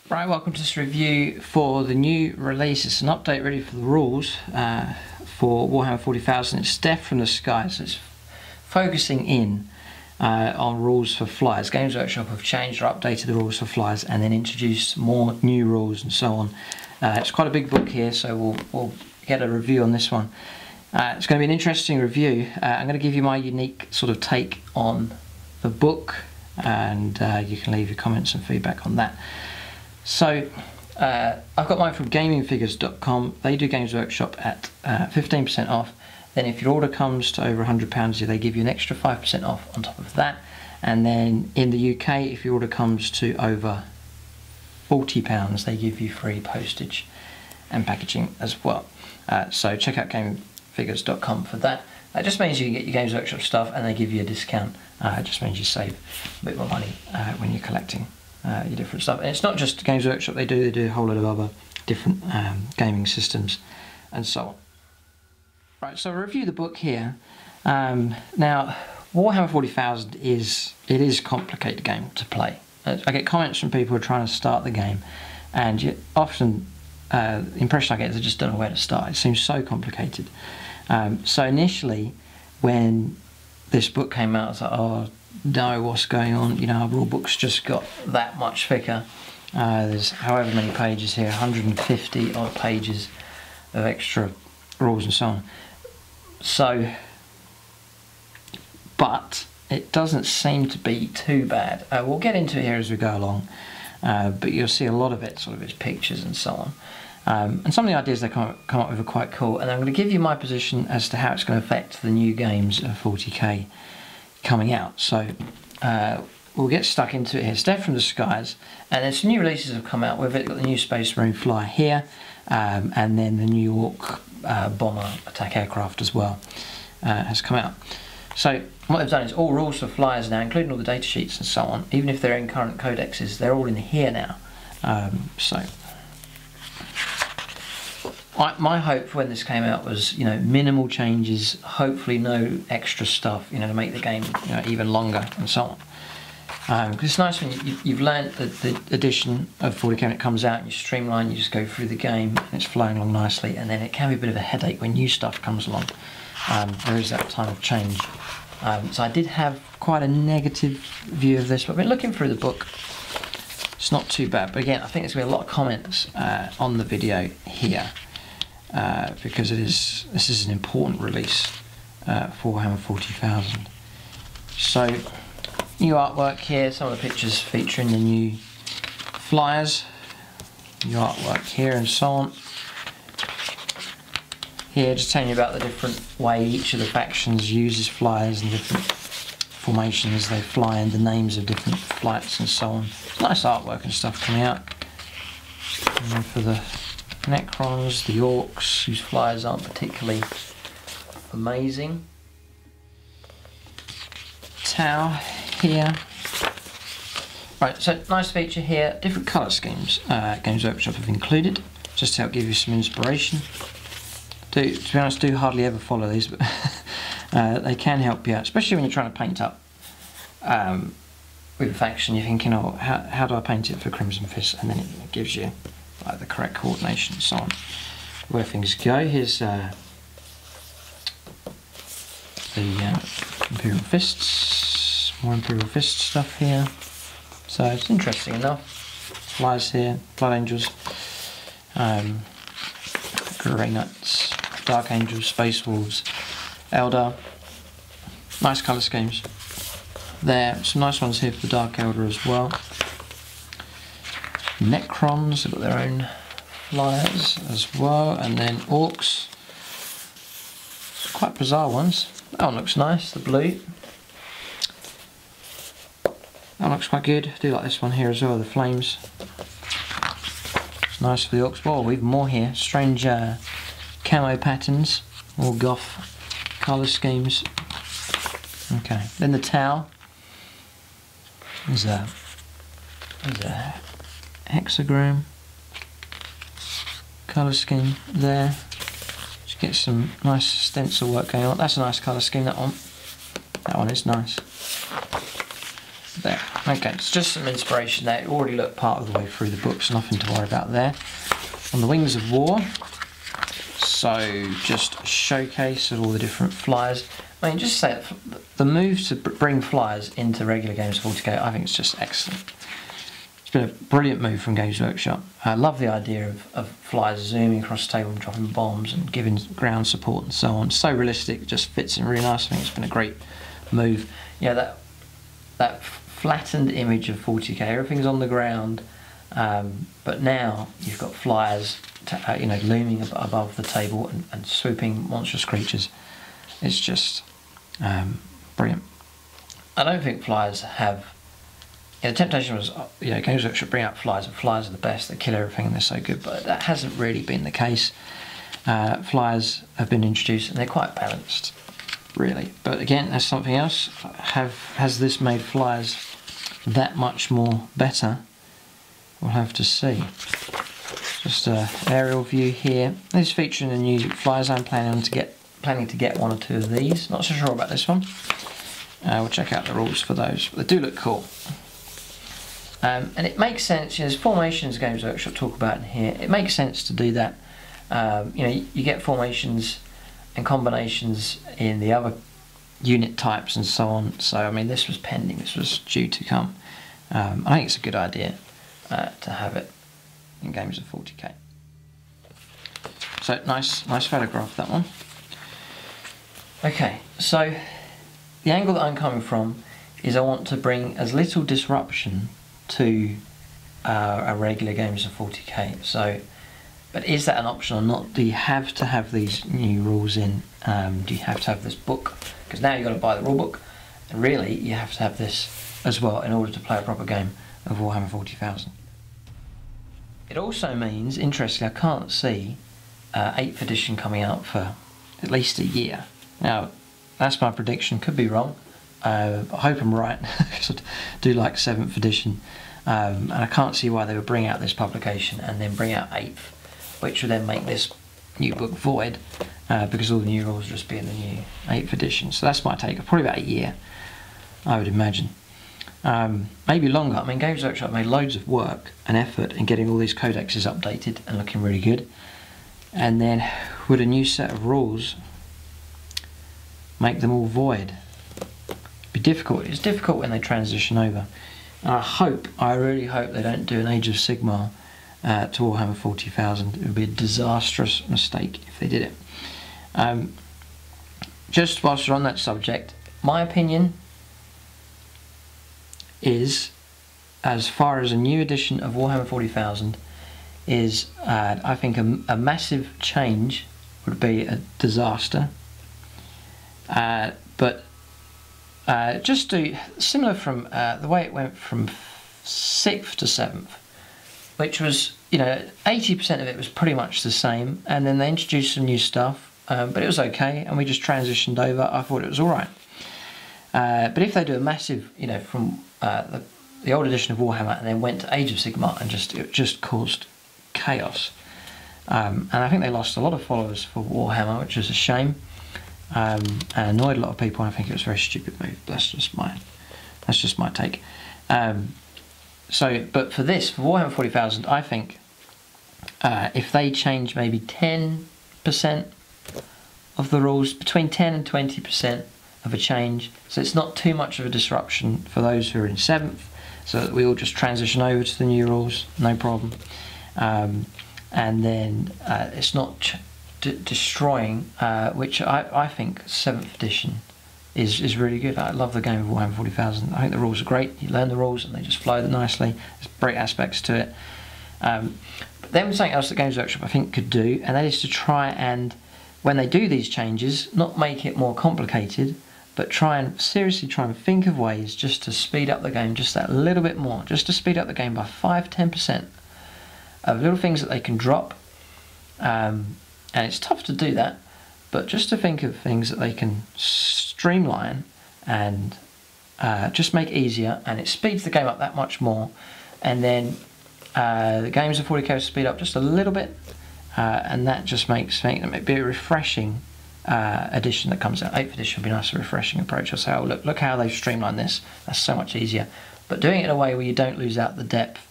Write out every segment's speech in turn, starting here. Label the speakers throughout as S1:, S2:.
S1: Right, welcome to this review for the new release. It's an update ready for the rules for Warhammer 40,000. It's Death from the Sky, so it's focusing in on rules for flyers. Games Workshop have changed or updated the rules for flyers and then introduced more new rules and so on. It's quite a big book here, so we'll get a review on this one. It's going to be an interesting review. I'm going to give you my unique sort of take on the book, and you can leave your comments and feedback on that. So I've got mine from gamingfigures.com. They do Games Workshop at 15% off. Then if your order comes to over £100, they give you an extra 5% off on top of that. And then in the UK, if your order comes to over £40, they give you free postage and packaging as well. So check out gamingfigures.com for that. That just means you can get your Games Workshop stuff and they give you a discount. It just means you save a bit more money when you're collecting your different stuff. And it's not just Games Workshop, they do a whole lot of other different gaming systems and so on. Right, so I'll review the book here. Now, Warhammer 40,000 is a complicated game to play. I get comments from people who are trying to start the game, and often the impression I get is they just don't know where to start. It seems so complicated. So initially, when this book came out, I was like, oh no, what's going on? You know, our rule book's just got that much thicker. There's however many pages here, 150 odd pages of extra rules and so on. So, but it doesn't seem to be too bad. We'll get into it here as we go along, but you'll see a lot of it, sort of its pictures and so on. And some of the ideas they come up with are quite cool, and I'm going to give you my position as to how it's going to affect the new games of 40k coming out. So we'll get stuck into it here. It's Death from the Skies, and then some new releases have come out with it. Got the new Space Marine Flyer here, and then the New York bomber attack aircraft as well has come out. So what they've done is all rules for flyers now, including all the data sheets and so on, even if they're in current codexes, they're all in here now. So my hope when this came out was, you know, minimal changes, hopefully no extra stuff, you know, to make the game, you know, even longer and so on. Because it's nice when you've learnt the edition of 40k when it comes out, and you streamline, you just go through the game and it's flowing along nicely, and then it can be a bit of a headache when new stuff comes along. There is that time of change. So I did have quite a negative view of this, but I've been looking through the book. It's not too bad, but again, I think there's going to be a lot of comments on the video here. Because this is an important release for Warhammer 40,000. So, new artwork here, some of the pictures featuring the new flyers, new artwork here and so on. Here, just telling you about the different way each of the factions uses flyers and different formations they fly and the names of different flights and so on. Nice artwork and stuff coming out. And then for the Necrons, the Orcs, whose flyers aren't particularly amazing. Tau here. Right, so nice feature here, different colour schemes Games Workshop have included, just to help give you some inspiration. To be honest, do hardly ever follow these, but they can help you out, especially when you're trying to paint up with a faction. You're thinking, oh, how do I paint it for Crimson Fist? And then it gives you like the correct coordination and so on. Where things go, here's the Imperial Fists, more Imperial Fist stuff here. So it's interesting enough. Flyers here, Blood Angels, Grey Knights, Dark Angels, Space Wolves, Eldar. Nice colour schemes. There, some nice ones here for the Dark Eldar as well. Necrons have got their own flyers as well, and then Orcs, quite bizarre ones. That one looks nice, the blue. That one looks quite good. I do like this one here as well, the flames. It's nice for the Orcs. Well, even more here, strange camo patterns, all goth colour schemes. Okay, then the Tau. There's a hexagram colour scheme there. Just get some nice stencil work going on. That's a nice colour scheme, that one. That one is nice. There. Okay, it's just some inspiration there. It already looked part of the way through the books, nothing to worry about there. On the Wings of War, so just a showcase of all the different flyers. I mean, just say the move to bring flyers into regular Games of 40k, I think it's just excellent. It's been a brilliant move from Games Workshop. I love the idea of flyers zooming across the table and dropping bombs and giving ground support and so on. So realistic, it just fits in really nice. I think it's been a great move. Yeah, that flattened image of 40k, everything's on the ground, but now you've got flyers you know, looming above the table and swooping monstrous creatures. It's just brilliant. I don't think flyers have... Yeah, the temptation was, you know, Games Workshop should bring out flyers, and flyers are the best, they kill everything and they're so good, but that hasn't really been the case. Flyers have been introduced and they're quite balanced, really. But again, that's something else. Has this made flyers that much more better? We'll have to see. Just an aerial view here. This is featuring the new flyers. I'm planning to get one or two of these. Not so sure about this one. We'll check out the rules for those. But they do look cool. And it makes sense. You know, there's formations Games Workshop talk about in here. It makes sense to do that. You know, you get formations and combinations in the other unit types and so on. So I mean, this was pending. This was due to come. I think it's a good idea to have it in Games of 40k. So nice photograph, that one. Okay, so the angle that I'm coming from is I want to bring as little disruption to a regular Games of 40k. So, but is that an option or not? Do you have to have these new rules in? Do you have to have this book? Because now you've got to buy the rule book, and really you have to have this as well in order to play a proper game of Warhammer 40,000. It also means, interestingly, I can't see 8th edition coming out for at least a year. Now, that's my prediction, could be wrong. I hope I'm right, because I do like 7th edition. And I can't see why they would bring out this publication and then bring out 8th, which would then make this new book void, because all the new rules will just be in the new 8th edition. So that's my take, probably about a year, I would imagine. Maybe longer. I mean, Games Workshop made loads of work and effort in getting all these codexes updated and looking really good. And then, would a new set of rules make them all void? It'd be difficult. It's difficult when they transition over. And I really hope they don't do an Age of Sigmar to Warhammer 40,000. It would be a disastrous mistake if they did it. Just whilst we're on that subject, my opinion is, as far as a new edition of Warhammer 40,000 is, I think a massive change would be a disaster. But just do similar from the way it went from 6th to 7th, which was, you know, 80% of it was pretty much the same, and then they introduced some new stuff, but it was okay, and we just transitioned over. I thought it was alright. But if they do a massive, you know, from the old edition of Warhammer and then went to Age of Sigmar and it just caused chaos. And I think they lost a lot of followers for Warhammer, which is a shame, and annoyed a lot of people. And I think it was a very stupid move. That's just my take. But for this, for Warhammer 40,000, I think if they change maybe 10% of the rules, between 10 and 20% of a change, so it's not too much of a disruption for those who are in 7th, so that we all just transition over to the new rules, no problem. And then it's not destroying, which I think 7th edition is really good. I love the game of Warhammer 40,000. I think the rules are great. You learn the rules and they just flow nicely. There's great aspects to it. But then something else that Games Workshop I think could do, and that is to try and, when they do these changes, not make it more complicated, but seriously try and think of ways just to speed up the game just that little bit more, just to speed up the game by 5-10% of little things that they can drop. And it's tough to do that, but just to think of things that they can streamline and just make easier, and it speeds the game up that much more. And then the games of 40k speed up just a little bit, and that just makes it be a refreshing edition that comes out. 8th edition would be a nice, refreshing approach. I'll say, oh, look how they've streamlined this. That's so much easier. but doing it in a way where you don't lose out the depth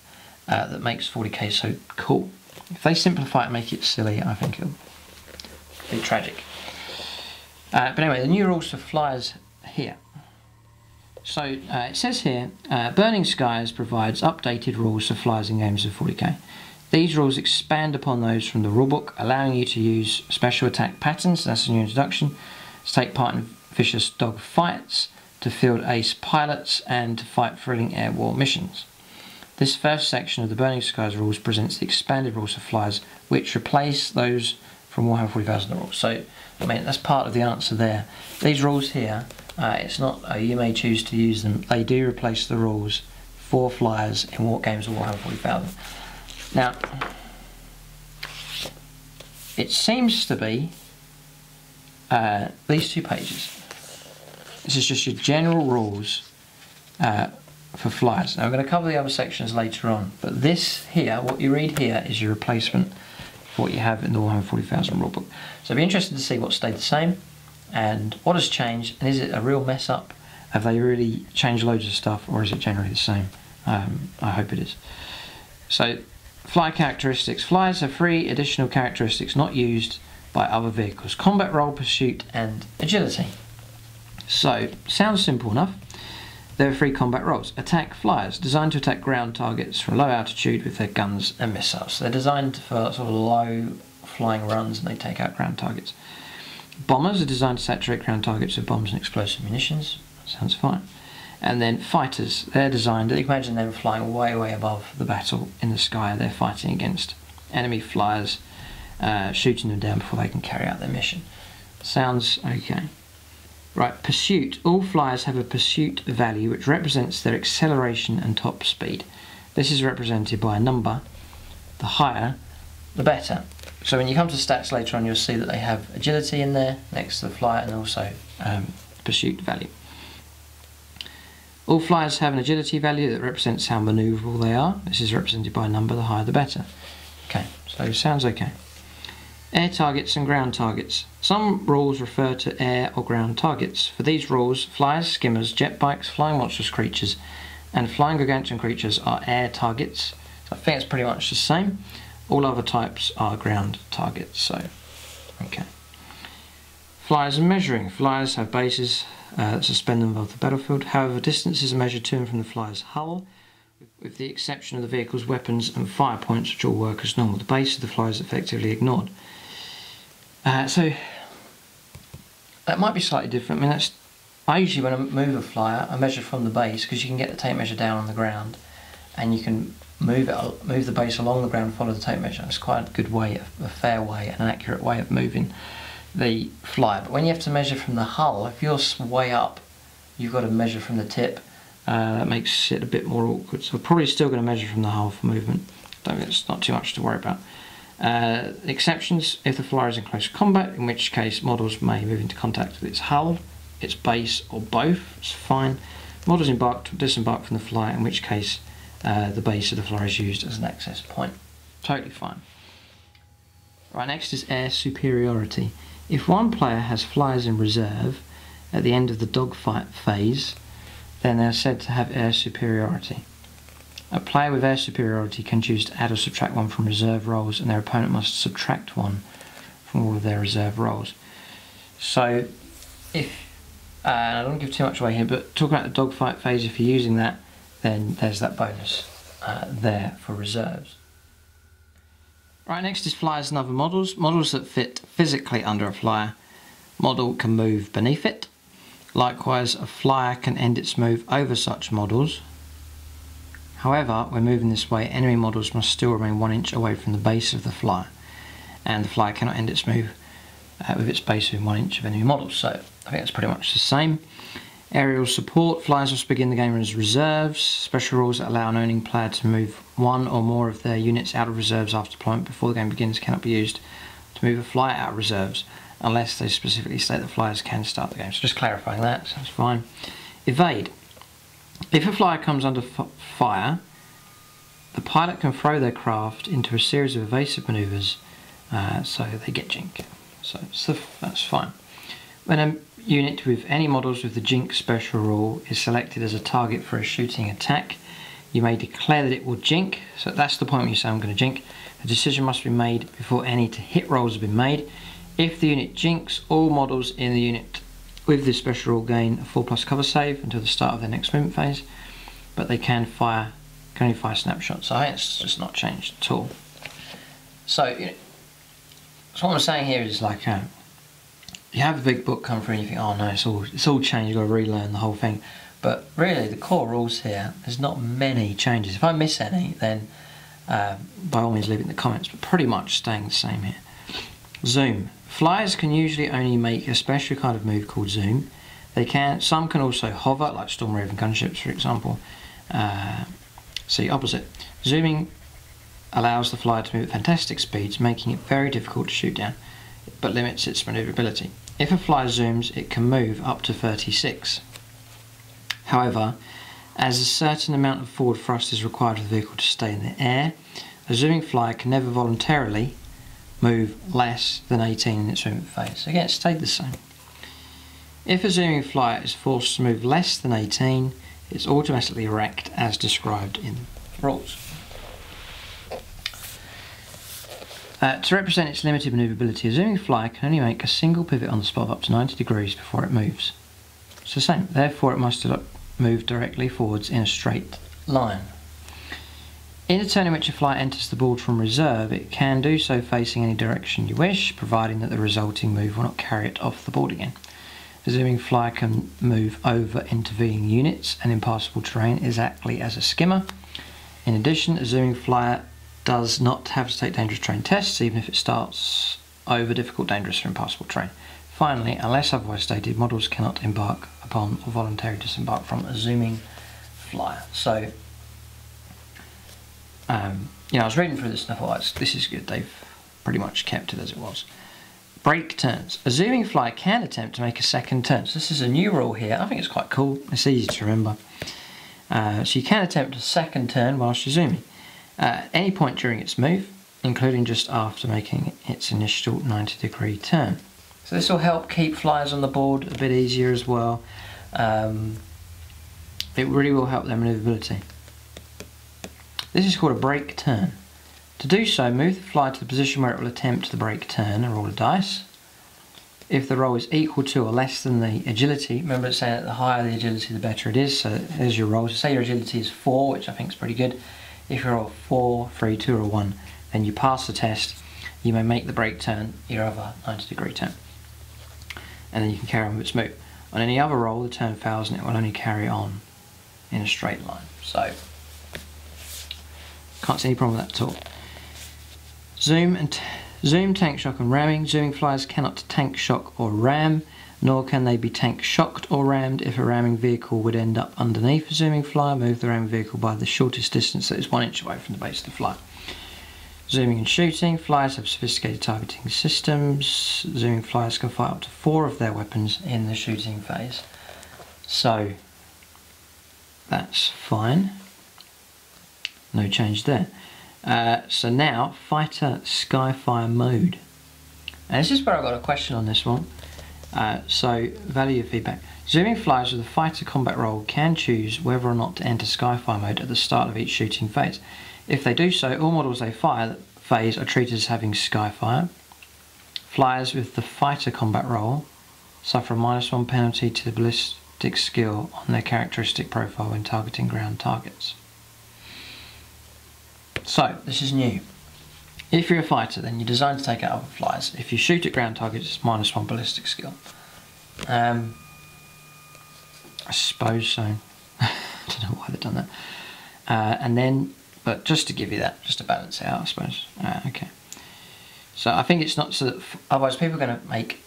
S1: that makes 40k so cool. If they simplify it and make it silly, I think it'll be tragic. But anyway, the new rules for flyers here. So it says here, Burning Skies provides updated rules for flyers in games of 40k. These rules expand upon those from the rulebook, allowing you to use special attack patterns, that's a new introduction, to take part in vicious dog fights, to field ace pilots, and to fight thrilling air war missions. This first section of the Burning Skies rules presents the expanded rules for flyers, which replace those from Warhammer 40,000 rules. So, I mean, that's part of the answer there. These rules here, it's not you may choose to use them. They do replace the rules for flyers in games of Warhammer 40,000. Now, it seems to be these 2 pages. This is just your general rules for flyers. Now, I'm going to cover the other sections later on, but this here, what you read here, is your replacement for what you have in the Warhammer 40,000 rulebook. So I'd be interested to see what stayed the same and what has changed, and is it a real mess up? Have they really changed loads of stuff, or is it generally the same? I hope it is. So, flyer characteristics. Flyers have 3 additional characteristics not used by other vehicles: combat roll, pursuit, and agility. So, sounds simple enough. There are 3 combat rolls. Attack flyers, designed to attack ground targets from low altitude with their guns and missiles. So they're designed for sort of low flying runs, and they take out ground targets. Bombers are designed to saturate ground targets with bombs and explosive munitions. Sounds fine. And then fighters, they're designed, you can imagine them flying way, way above the battle in the sky. They're fighting against enemy flyers, shooting them down before they can carry out their mission. Sounds okay. Right, pursuit. All flyers have a pursuit value which represents their acceleration and top speed. This is represented by a number. The higher, the better. So when you come to stats later on, you'll see that they have agility in there next to the flyer, and also pursuit value. All flyers have an agility value that represents how manoeuvrable they are. This is represented by a number. The higher, the better. Okay, so sounds okay. Air targets and ground targets. Some rules refer to air or ground targets. For these rules, flyers, skimmers, jet bikes, flying monstrous creatures, and flying gargantuan creatures are air targets. So I think it's pretty much the same. All other types are ground targets. So, okay. Flyers and measuring. Flyers have bases that suspend them above the battlefield. However, distances are measured to and from the flyer's hull, with the exception of the vehicle's weapons and fire points, which all work as normal. The base of the flyer is effectively ignored. So that might be slightly different. I mean, I usually, when I move a flyer, I measure from the base, because you can get the tape measure down on the ground, and you can move the base along the ground and follow the tape measure. It's quite a good way, a fair way, and an accurate way of moving the flyer. But when you have to measure from the hull, if you're way up, you've got to measure from the tip. That makes it a bit more awkward. So we're probably still going to measure from the hull for movement. Don't think it's not too much to worry about. Exceptions: if the flyer is in close combat, in which case models may move into contact with its hull, its base, or both. It's fine. Models embark or disembark from the flyer, in which case the base of the flyer is used as an access point. Totally fine. Right, next is air superiority. If one player has flyers in reserve at the end of the dogfight phase, then they are said to have air superiority. A player with air superiority can choose to add or subtract 1 from reserve rolls, and their opponent must subtract 1 from all of their reserve rolls. So, if I don't give too much away here, but talking about the dogfight phase, if you're using that, then there's that bonus there for reserves. Right, next is flyers and other models. Models that fit physically under a flyer. Model can move beneath it. Likewise, a flyer can end its move over such models. However, when moving this way, enemy models must still remain 1 inch away from the base of the flyer, and the flyer cannot end its move with its base within 1 inch of enemy models. So I think that's pretty much the same. Aerial support. Flyers must begin the game as reserves. Special rules that allow an owning player to move 1 or more of their units out of reserves after deployment before the game begins cannot be used to move a flyer out of reserves, unless they specifically state that flyers can start the game. So just clarifying that, so that's fine. Evade. If a flyer comes under fire, the pilot can throw their craft into a series of evasive manoeuvres so they get jink. So that's fine. When a unit with any models with the Jink special rule is selected as a target for a shooting attack, you may declare that it will jink. So that's the point when you say I'm going to jink. A decision must be made before any to hit rolls have been made. If the unit jinks, all models in the unit with this special rule gain a 4+ cover save until the start of their next movement phase, but they can only fire snapshots. So I think it's just not changed at all. So, so what I'm saying here is like, you have a big book come through and you think, oh no, it's all changed, you've got to relearn the whole thing. But really, the core rules here, there's not many changes. If I miss any, then by all means leave it in the comments, but pretty much staying the same here. Zoom. Flyers can usually only make a special kind of move called zoom. Some can also hover, like Storm Raven gunships, for example. See, opposite. Zooming allows the flyer to move at fantastic speeds, making it very difficult to shoot down, but limits its manoeuvrability. If a flyer zooms, it can move up to 36. However, as a certain amount of forward thrust is required for the vehicle to stay in the air, a zooming flyer can never voluntarily move less than 18 in its movement phase. So again, it stayed the same. If a zooming flyer is forced to move less than 18, it's automatically wrecked as described in the rules. To represent its limited manoeuvrability, a zooming flyer can only make a single pivot on the spot of up to 90 degrees before it moves. It's the same, therefore it must move directly forwards in a straight line. In a turn in which a flyer enters the board from reserve, it can do so facing any direction you wish, providing that the resulting move will not carry it off the board again. A zooming flyer can move over intervening units and impassable terrain exactly as a skimmer. In addition, a zooming flyer does not have to take dangerous terrain tests, even if it starts over difficult, dangerous or impassable terrain. Finally, unless otherwise stated, models cannot embark upon or voluntarily disembark from a zooming flyer. So, I was reading through this and I thought, this is good, they've pretty much kept it as it was. Break turns. A zooming flyer can attempt to make a second turn. So this is a new rule here. I think it's quite cool. It's easy to remember. So you can attempt a second turn whilst you're zooming. At any point during its move, including just after making its initial 90-degree turn. So this will help keep flyers on the board a bit easier as well. It really will help their manoeuvrability. This is called a break turn. To do so, move the flyer to the position where it will attempt the break turn and roll a dice. If the roll is equal to or less than the agility, remember it's saying that the higher the agility the better it is, so here's your roll. So say your agility is 4, which I think is pretty good. If you roll 4, 3, 2 or 1, then you pass the test, you may make the break turn, your other 90-degree turn. And then you can carry on with its move. On any other roll, the turn fails and it will only carry on in a straight line. So, can't see any problem with that at all. Zoom, tank shock and ramming. Zooming flyers cannot tank shock or ram, nor can they be tank shocked or rammed. If a ramming vehicle would end up underneath a zooming flyer, move the ramming vehicle by the shortest distance that is 1 inch away from the base of the flyer. Zooming and shooting. Flyers have sophisticated targeting systems. Zooming flyers can fire up to 4 of their weapons in the shooting phase. So, that's fine. No change there. So now, fighter skyfire mode. And this is where I got a question on this one. So, value your feedback. Zooming flyers with a fighter combat role can choose whether or not to enter skyfire mode at the start of each shooting phase. If they do so, all models they fire that phase are treated as having skyfire. Flyers with the fighter combat role suffer a -1 penalty to the ballistic skill on their characteristic profile when targeting ground targets. So, this is new. If you're a fighter, then you're designed to take out other flyers. If you shoot at ground targets, it's -1 ballistic skill. I suppose so. I don't know why they've done that. And then, but just to give you that, just to balance it out, I suppose. Okay. So I think it's not so that, otherwise people are going to make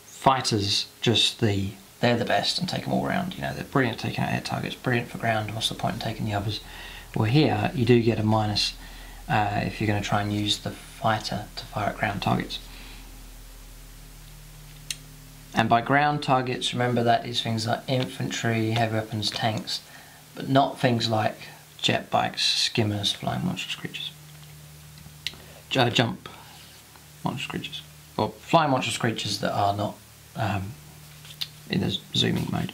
S1: fighters just they're the best and take them all around. You know, they're brilliant at taking out air targets, brilliant for ground, and what's the point in taking the others? Well, here you do get a minus if you're going to try and use the fighter to fire at ground targets. And by ground targets, remember that is things like infantry, heavy weapons, tanks, but not things like jet bikes, skimmers, flying monstrous creatures. Jump monstrous creatures. Or flying monstrous creatures that are not in the zooming mode.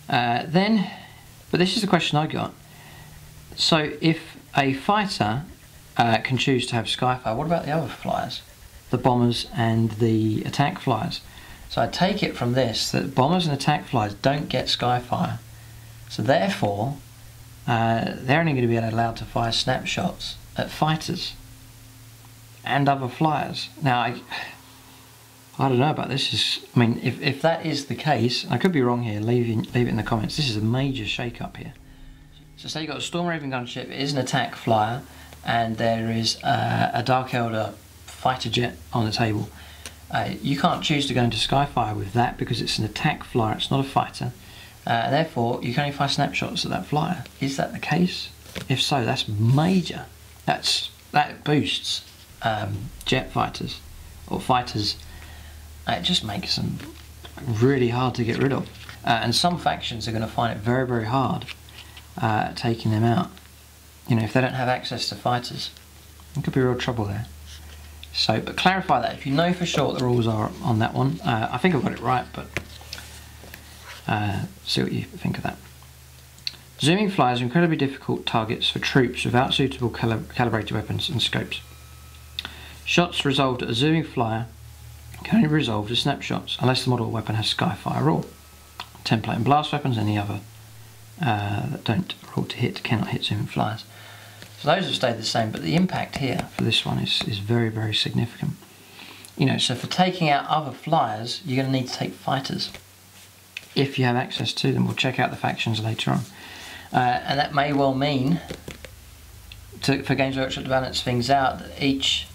S1: But this is the question I got. So if a fighter can choose to have skyfire, what about the other flyers? The bombers and the attack flyers. So I take it from this that bombers and attack flyers don't get skyfire. So therefore, they're only going to be allowed to fire snapshots at fighters and other flyers. Now, I don't know about this. I mean, if that is the case, I could be wrong here, leave it in the comments. This is a major shake-up here. So say you've got a Storm Raven gunship, it is an attack flyer, and there is a Dark Elder fighter jet on the table. You can't choose to go into Skyfire with that because it's an attack flyer, it's not a fighter. Therefore, you can only fire snapshots at that flyer. Is that the case? If so, that's major. That boosts jet fighters, or fighters. It just makes them really hard to get rid of. And some factions are going to find it very, very hard taking them out. You know, if they don't have access to fighters, there could be real trouble there. So, but clarify that. If you know for sure what the rules are on that one, I think I've got it right, but see what you think of that. Zooming flyers are incredibly difficult targets for troops without suitable calibrated weapons and scopes. Shots resolved at a zooming flyer can only be resolved as snapshots unless the model weapon has Skyfire rule. Template and blast weapons, any other that don't roll to hit, cannot hit zooming flyers. So those have stayed the same, but the impact here for this one is very, very significant. You know, so for taking out other flyers, you're going to need to take fighters if you have access to them. We'll check out the factions later on. And that may well mean, for Games Workshop to balance things out, that each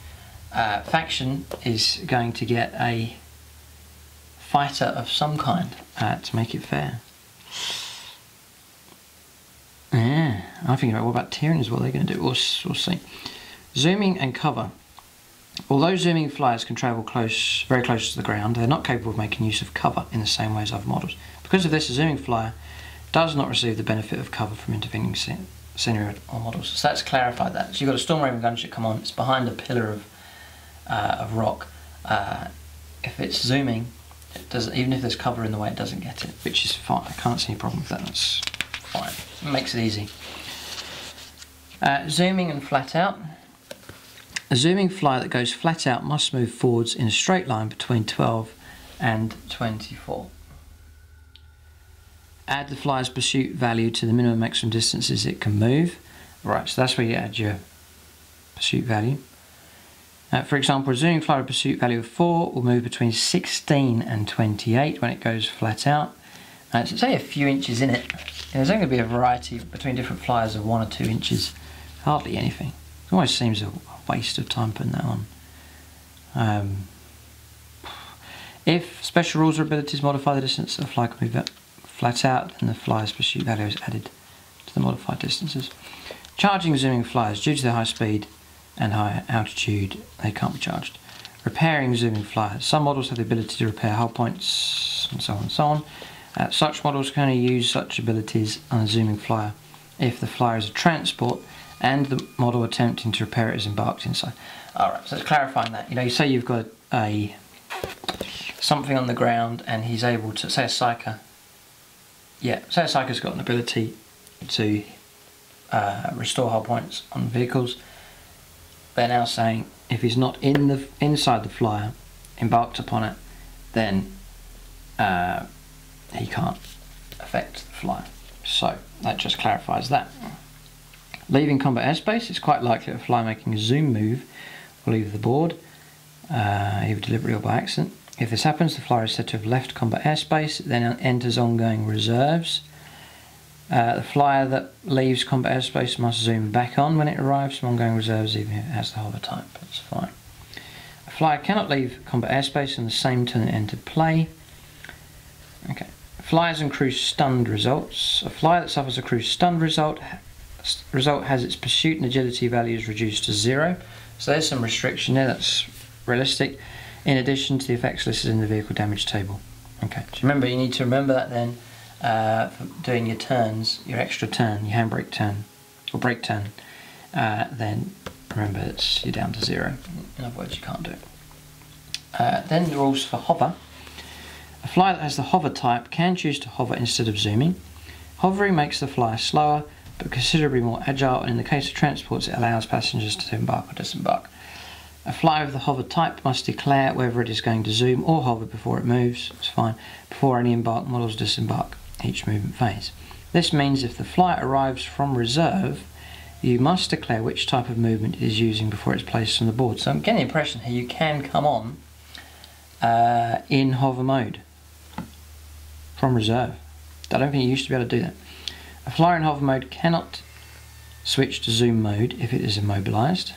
S1: faction is going to get a fighter of some kind to make it fair. Yeah, I'm thinking about what about Tyranids, what are they going to do? We'll see. Zooming and cover. Although zooming flyers can travel very close to the ground, they're not capable of making use of cover in the same way as other models. Because of this, a zooming flyer does not receive the benefit of cover from intervening scenery or models. So that's clarified that. So you've got a Storm Raven gunship come on, it's behind a pillar of rock. If it's zooming, it doesn't, even if there's cover in the way, it doesn't get it, which is fine. I can't see any problem with that. That's fine. It makes it easy. Zooming and flat out. A zooming flyer that goes flat out must move forwards in a straight line between 12 and 24. Add the flyer's pursuit value to the minimum and maximum distances it can move. Right, so that's where you add your pursuit value. For example, a zooming flyer with pursuit value of 4 will move between 16 and 28 when it goes flat out. So it's only a few inches in it. There's only going to be a variety between different flyers of 1 or 2 inches. Hardly anything. It almost seems a waste of time putting that on. If special rules or abilities modify the distance the flyer can move flat out, then the flyer's pursuit value is added to the modified distances. Charging zooming flyers, due to their high speed and high altitude, they can't be charged. Repairing zooming flyers. Some models have the ability to repair hull points and so on and so on. Such models can only use such abilities on a zooming flyer if the flyer is a transport and the model attempting to repair it is embarked inside. Alright, so it's clarifying that. You know, you say you've got something on the ground and he's able to, say a Psyker. Yeah, say a Psyker's got an ability to restore hull points on vehicles. They're now saying if he's not inside the flyer, embarked upon it, then he can't affect the flyer. So that just clarifies that. Leaving combat airspace, it's quite likely that a flyer making a zoom move will leave the board, either deliberately or by accident. If this happens, the flyer is said to have left combat airspace, it then enters ongoing reserves. The flyer that leaves combat airspace must zoom back on when it arrives from ongoing reserves, even if it has the hover type. That's fine. A flyer cannot leave combat airspace on the same turn it entered play. Okay. Flyers and crew stunned results. A flyer that suffers a crew stunned result has its pursuit and agility values reduced to 0. So there's some restriction there, that's realistic, in addition to the effects listed in the vehicle damage table. Okay, so remember, you need to remember that then for doing your turns, your extra turn, your handbrake turn, or brake turn, then remember you're down to 0. In other words, you can't do it. Then the rules for hover. A flyer that has the hover type can choose to hover instead of zooming. Hovering makes the flyer slower but considerably more agile, and in the case of transports it allows passengers to embark or disembark. A flyer of the hover type must declare whether it is going to zoom or hover before it moves, it's fine, before any embarked models disembark each movement phase. This means if the flyer arrives from reserve, you must declare which type of movement it is using before it's placed on the board. So I'm getting the impression here you can come on in hover mode from reserve. I don't think you used to be able to do that. A flyer in hover mode cannot switch to zoom mode if it is immobilized.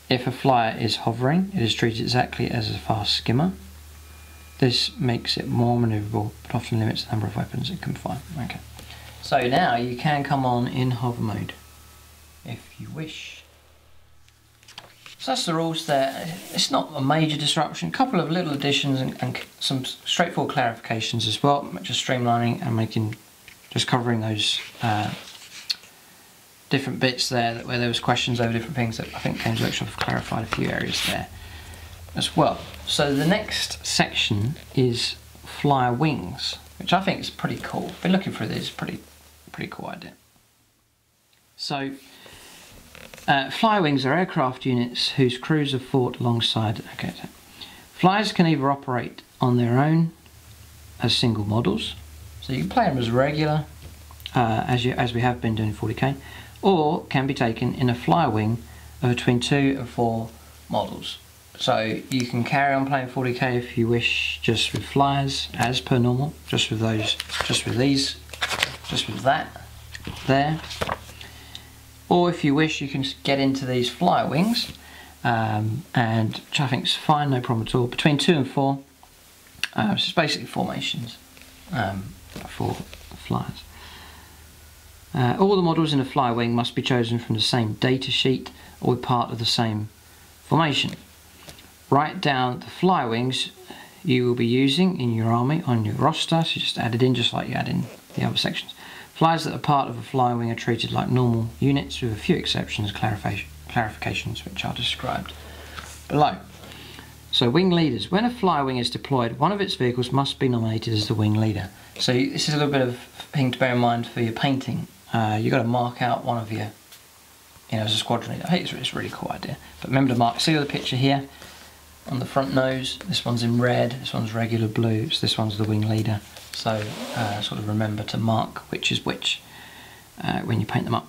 S1: If a flyer is hovering, it is treated exactly as a fast skimmer. This makes it more maneuverable, but often limits the number of weapons it can fire. Okay. So now you can come on in hover mode, if you wish. So that's the rules there. It's not a major disruption. A couple of little additions and some straightforward clarifications as well. Just streamlining and just covering those different bits there where there was questions over different things. That I think Games Workshop have clarified a few areas there as well. So the next section is flyer wings, which I think is pretty cool. Been looking through this, pretty cool idea. So flyer wings are aircraft units whose crews have fought alongside. Okay, so flyers can either operate on their own as single models, so you can play them as regular, as we have been doing in 40k, or can be taken in a flyer wing of between 2 and 4 models. So you can carry on playing 40k if you wish, just with flyers as per normal, just with these, just with that there. Or if you wish, you can get into these flyer wings, and which I think is fine, no problem at all. Between 2 and 4, which is basically formations for flyers. All the models in a flyer wing must be chosen from the same data sheet or be part of the same formation. Write down the flyer wings you will be using in your army on your roster, so you just add it in just like you add in the other sections. Flyers that are part of a flyer wing are treated like normal units with a few exceptions, clarifications which are described below. So wing leaders. When a flyer wing is deployed, one of its vehicles must be nominated as the wing leader. So this is a little bit of thing to bear in mind for your painting. You've got to mark out one of your, as a squadron leader. I think it's a really cool idea. But remember to mark, see the picture here? On the front nose, this one's in red, this one's regular blue, so this one's the wing leader. So sort of remember to mark which is which when you paint them up.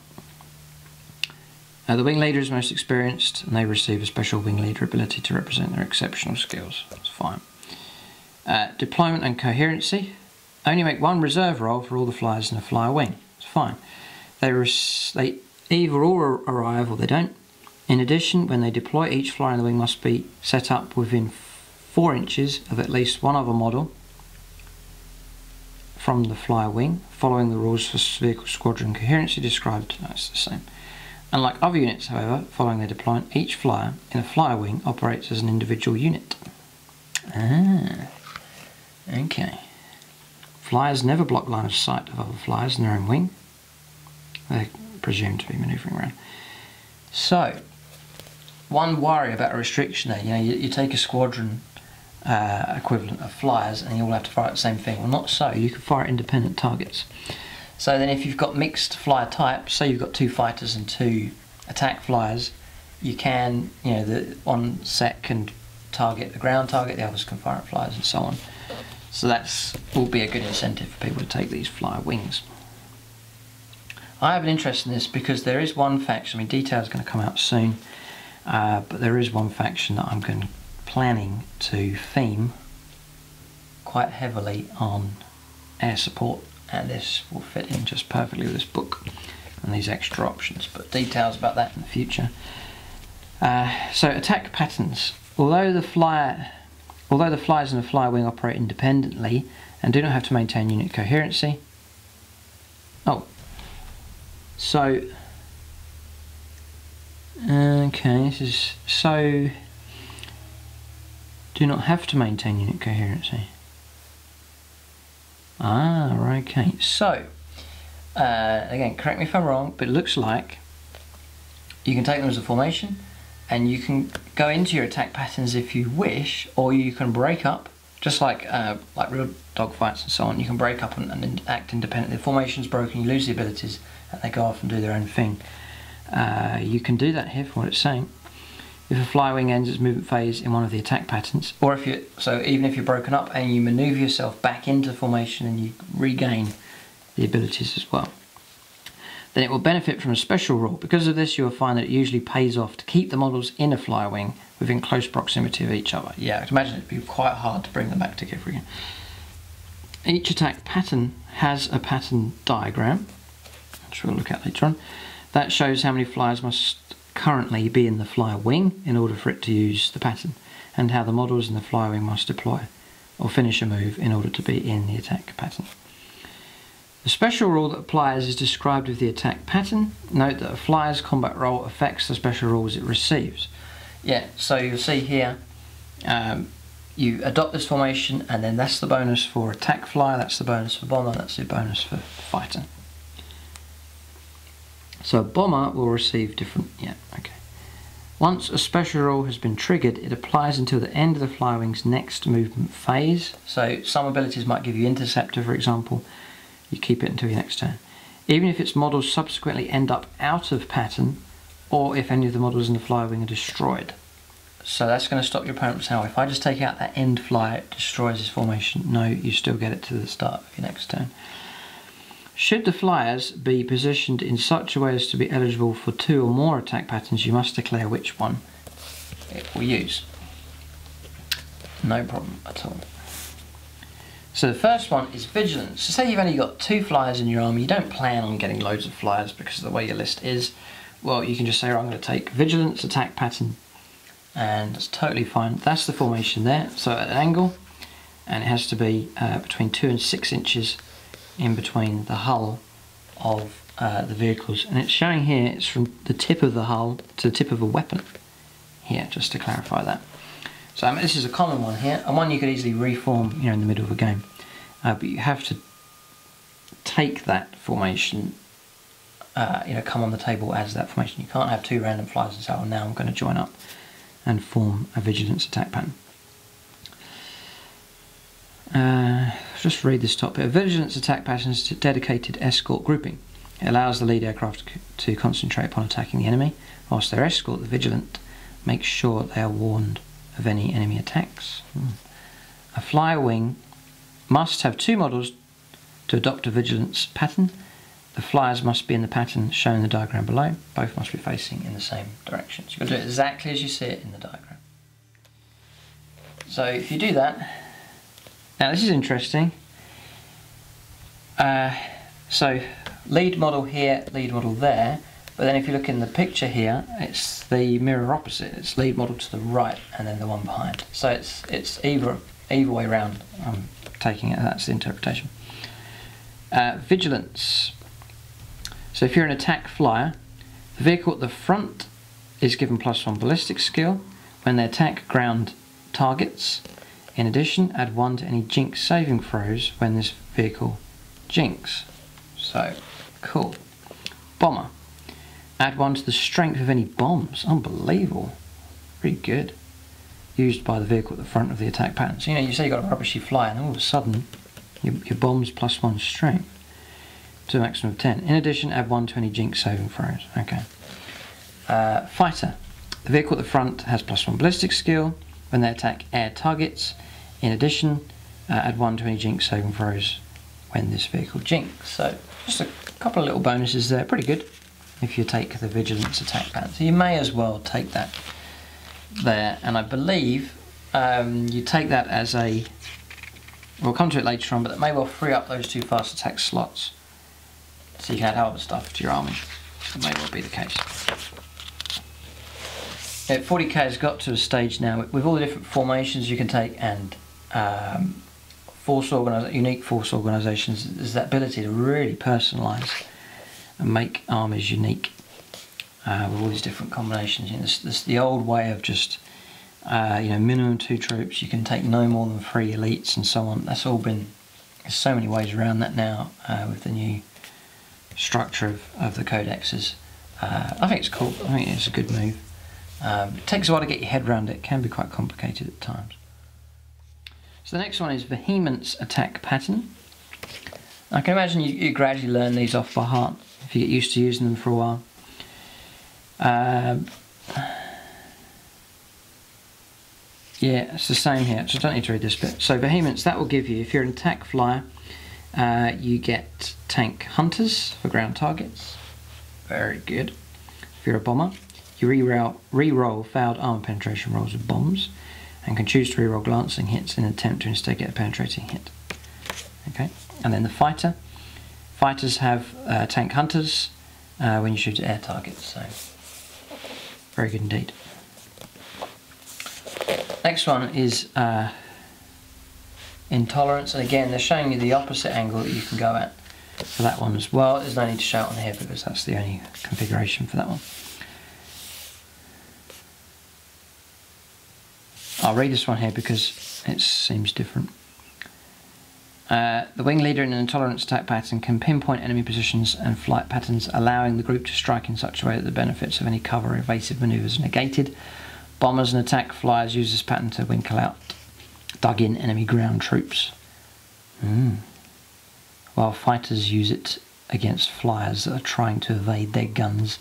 S1: The wing leader is most experienced and they receive a special wing leader ability to represent their exceptional skills. That's fine. Deployment and coherency. Only make one reserve roll for all the flyers in a flyer wing. It's fine. They either all arrive or they don't. In addition, when they deploy, each flyer in the wing must be set up within 4 inches of at least one other model from the flyer wing, following the rules for vehicle squadron coherency described. That's the same. Unlike other units, however, following their deployment, each flyer in a flyer wing operates as an individual unit. Okay. Flyers never block line of sight of other flyers in their own wing. They're presumed to be manoeuvring around. So, one worry about a restriction there, you take a squadron equivalent of flyers and you all have to fire at the same thing. Well, not so. You can fire at independent targets. So then if you've got mixed flyer types, say you've got 2 fighters and 2 attack flyers, you can, the one set can target the ground target, the others can fire at flyers and so on. So that's will be a good incentive for people to take these flyer wings. I have an interest in this because there is one faction, details are going to come out soon, but there is one faction that I'm planning to theme quite heavily on air support, and this will fit in just perfectly with this book and these extra options, but details about that in the future. So attack patterns. Although the flyers in the flyer wing operate independently and do not have to maintain unit coherency. So okay, this is so do not have to maintain unit coherency. Okay. So again, correct me if I'm wrong, but it looks like you can take them as a formation and you can go into your attack patterns if you wish, or you can break up Just like real dogfights and so on, you can break up and act independently. The formation's broken, you lose the abilities, and they go off and do their own thing. You can do that here from what it's saying. If a fly wing ends its movement phase in one of the attack patterns, or even if you're broken up and you manoeuvre yourself back into formation and you regain the abilities as well, then it will benefit from a special rule. Because of this, you will find that it usually pays off to keep the models in a fly wing within close proximity of each other. Yeah, I can imagine it'd be quite hard to bring them back together again. Each attack pattern has a pattern diagram, which we'll look at later on, that shows how many flyers must currently be in the fly wing in order for it to use the pattern, and how the models in the fly wing must deploy or finish a move in order to be in the attack pattern. The special rule that applies is described with the attack pattern. Note that a flyer's combat roll affects the special rules it receives. Yeah, so you'll see here, you adopt this formation, and then that's the bonus for attack flyer, that's the bonus for bomber, that's the bonus for fighter. So a bomber will receive different, Once a special rule has been triggered, it applies until the end of the fly wing's next movement phase. So some abilities might give you interceptor, for example. You keep it until your next turn. Even if its models subsequently end up out of pattern, or if any of the models in the fly wing are destroyed. So that's going to stop your opponent from saying, if I just take out that end fly, it destroys his formation. No, you still get it to the start of your next turn. Should the flyers be positioned in such a way as to be eligible for 2 or more attack patterns, you must declare which one it will use. No problem at all. So the first one is vigilance. So say you've only got 2 flyers in your army, you don't plan on getting loads of flyers because of the way your list is. Well, you can just say, I'm going to take vigilance attack pattern, and that's totally fine. That's the formation there, so at an angle, and it has to be between 2 and 6 inches in between the hull of the vehicles, and it's showing here it's from the tip of the hull to the tip of a weapon here, just to clarify that. So this is a common one here, and one you could easily reform, in the middle of a game, but you have to take that formation, come on the table as that formation. You can't have 2 random flyers and say, oh, now I'm going to join up and form a vigilance attack pattern. Just read this top bit. A vigilance attack pattern is a dedicated escort grouping. It allows the lead aircraft to concentrate upon attacking the enemy, whilst their escort, the vigilant, makes sure they are warned of any enemy attacks. A flyer wing must have 2 models to adopt a vigilance pattern. The flyers must be in the pattern shown in the diagram below. Both must be facing in the same direction. So you've got to do it exactly as you see it in the diagram. So if you do that, now this is interesting. So lead model here, lead model there, but then if you look in the picture here, it's the mirror opposite. It's lead model to the right and then the one behind. So it's either way around. I'm taking it, that's the interpretation. Vigilance. So if you're an attack flyer, the vehicle at the front is given +1 ballistic skill when they attack ground targets. In addition, add 1 to any jinx saving throws when this vehicle jinx. So, cool. Bomber. Add 1 to the strength of any bombs. Unbelievable. Pretty good. Used by the vehicle at the front of the attack pattern. So, you say you've got a rubbishy flyer, and all of a sudden, your bomb's +1 strength to a maximum of 10. In addition, add 1 to any jinx saving throws. Okay. Fighter. The vehicle at the front has +1 ballistic skill when they attack air targets. In addition, add 1 to any jinx saving throws when this vehicle jinx. So just a couple of little bonuses there, pretty good if you take the vigilance attack pattern. So you may as well take that there, and I believe you take that as a, we'll come to it later on, but that may well free up those 2 fast attack slots so you can add other stuff to your army. That may well be the case. 40k has got to a stage now with all the different formations you can take and unique force organisations. There's that ability to really personalise and make armies unique with all these different combinations. This the old way of just minimum 2 troops. You can take no more than 3 elites and so on. That's all been. There's so many ways around that now with the new structure of the codexes. I think it's cool. I think it's a good move. It takes a while to get your head around it. It can be quite complicated at times. So the next one is Vehement's attack pattern. I can imagine you gradually learn these off by heart if you get used to using them for a while. Yeah, it's the same here, so I don't need to read this bit. So Vehement's, that will give you, if you're an attack flyer, you get tank hunters for ground targets. Very good. If you're a bomber, you re-roll failed armor penetration rolls with bombs, and can choose to re-roll glancing hits in an attempt to instead get a penetrating hit. Okay, and then the fighter. Fighters have tank hunters when you shoot at air targets, so very good indeed. Next one is Intolerance, and again they're showing you the opposite angle that you can go at for that one as well. There's no need to show it on here because that's the only configuration for that one. I'll read this one here because it seems different. The wing leader in an Intolerance attack pattern can pinpoint enemy positions and flight patterns, allowing the group to strike in such a way that the benefits of any cover or evasive manoeuvres are negated. Bombers and attack flyers use this pattern to winkle out dug-in enemy ground troops, while fighters use it against flyers that are trying to evade their guns.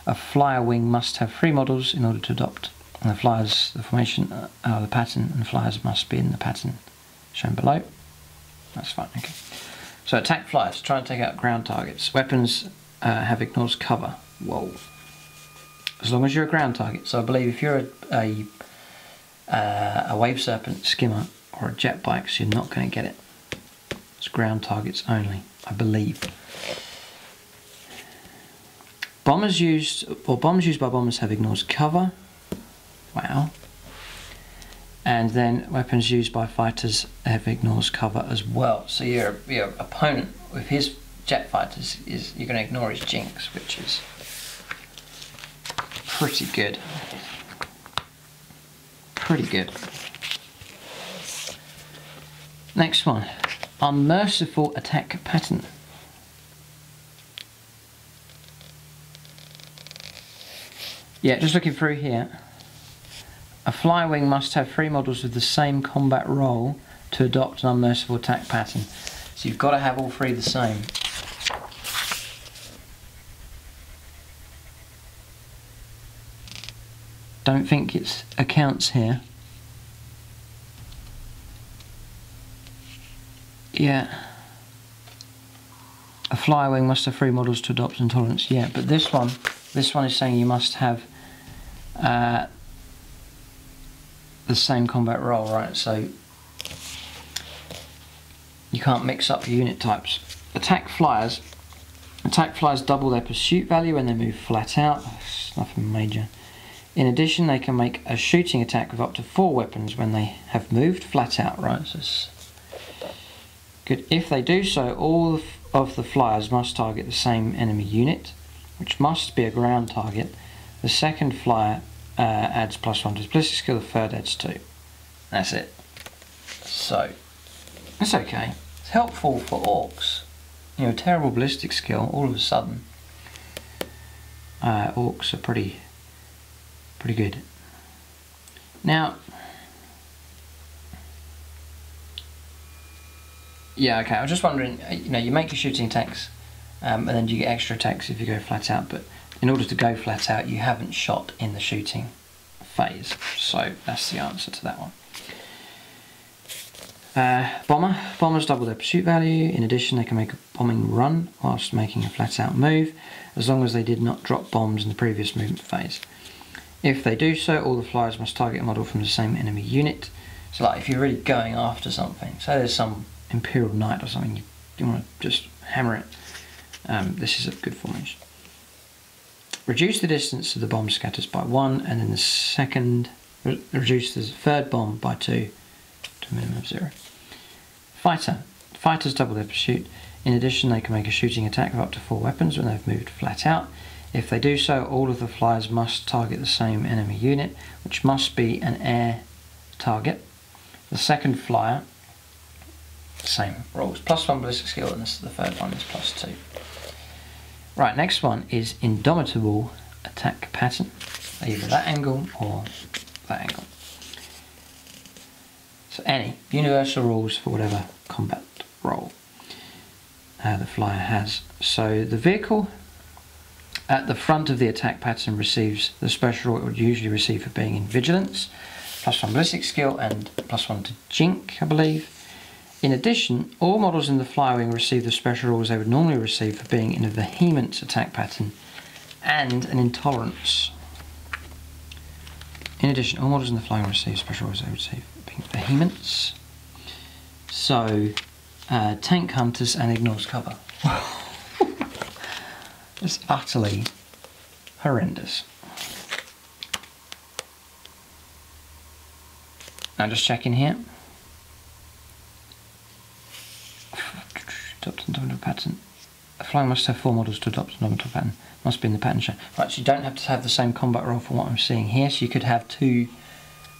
S1: A flyer wing must have 3 models in order to adopt, and the flyers, the formation, the pattern, and the flyers must be in the pattern shown below. That's fine, okay. So attack flyers, try and take out ground targets. Weapons have ignores cover. Whoa. As long as you're a ground target. So I believe if you're a wave serpent, skimmer, or a jet bike, so you're not going to get it. It's ground targets only, I believe. Bombers used by bombers have ignores cover. Wow. And then weapons used by fighters have ignores cover as well. So your opponent with his jet fighters you're going to ignore his jinx, which is pretty good. Pretty good. Next one, Unmerciful attack pattern. Yeah, just looking through here. A fly wing must have 3 models with the same combat role to adopt an unmerciful attack pattern. So you've got to have all 3 the same. Don't think it accounts here. Yeah. A fly wing must have 3 models to adopt Intolerance. Yeah, but this one is saying you must have the same combat role, right? So you can't mix up your unit types. Attack flyers double their pursuit value when they move flat out. It's nothing major. In addition, they can make a shooting attack with up to 4 weapons when they have moved flat out, right? So it's good. If they do so, all of the flyers must target the same enemy unit, which must be a ground target. The second flyer adds +1 to his ballistic skill, the third adds 2. That's it. So, that's okay. It's helpful for orcs. You know, terrible ballistic skill, all of a sudden. Orcs are pretty good. Now, yeah, okay, I was just wondering, you know, you make your shooting attacks, and then you get extra attacks if you go flat out, but in order to go flat out, you haven't shot in the shooting phase. So that's the answer to that one. Bombers double their pursuit value. In addition, they can make a bombing run whilst making a flat out move, as long as they did not drop bombs in the previous movement phase. If they do so, all the flyers must target a model from the same enemy unit. So like if you're really going after something, say there's some Imperial Knight or something, you want to just hammer it, this is a good formation. Reduce the distance of the bomb scatters by 1, and then the second, reduce the third bomb by 2 to a minimum of 0. Fighters double their pursuit. In addition, they can make a shooting attack of up to 4 weapons when they've moved flat out. If they do so, all of the flyers must target the same enemy unit, which must be an air target. The second flyer, same rules, +1 ballistic skill, and the third one is +2. Right, next one is Indomitable attack pattern, either that angle or that angle. So any universal rules for whatever combat role the flyer has. So the vehicle at the front of the attack pattern receives the special rule it would usually receive for being in vigilance, +1 ballistic skill and +1 to jink, I believe. In addition, all models in the Flywing receive the special rules they would normally receive for being in a vehement attack pattern and an intolerance. In addition, all models in the Flywing receive special rules they would receive for being vehemence. So, tank hunters and ignores cover. It's utterly horrendous. Now just checking here. Adopt an ornamental pattern. A flying must have 4 models to adopt an ornamental pattern. Must be in the pattern shown. Right, so you don't have to have the same combat role for what I'm seeing here. So you could have two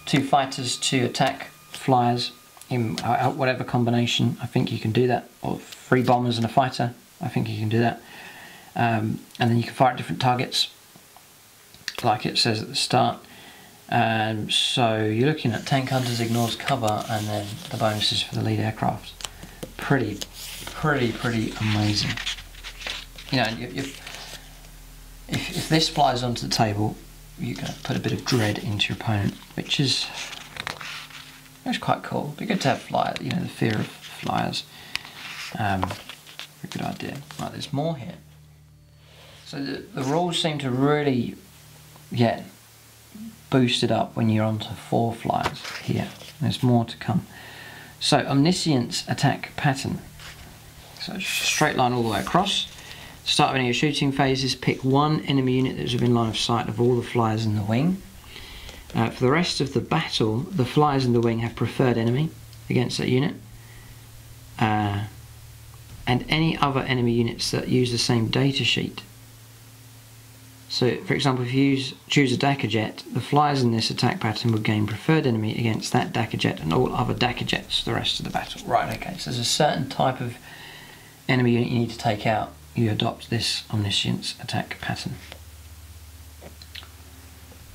S1: fighters to attack flyers in whatever combination. I think you can do that. Or 3 bombers and a fighter. I think you can do that. And then you can fire at different targets, like it says at the start. So you're looking at tank hunters ignores cover, and then the bonuses for the lead aircraft. Pretty amazing. You know, if this flies onto the table, you're going to put a bit of dread into your opponent, which is quite cool. It'd be good to have flyers, you know, the fear of flyers. A good idea. Right, there's more here. So the rules seem to really get boosted up when you're onto 4 flyers here. There's more to come. So omniscience attack pattern. So straight line all the way across. Start of any of your shooting phases, pick 1 enemy unit that is within line of sight of all the flyers in the wing. For the rest of the battle, the flyers in the wing have preferred enemy against that unit. And any other enemy units that use the same data sheet. So, for example, if you choose a Dakka jet, the flyers in this attack pattern will gain preferred enemy against that Dakka jet and all other Dakka jets for the rest of the battle. Right, okay, so there's a certain type of enemy unit you need to take out. You adopt this omniscience attack pattern.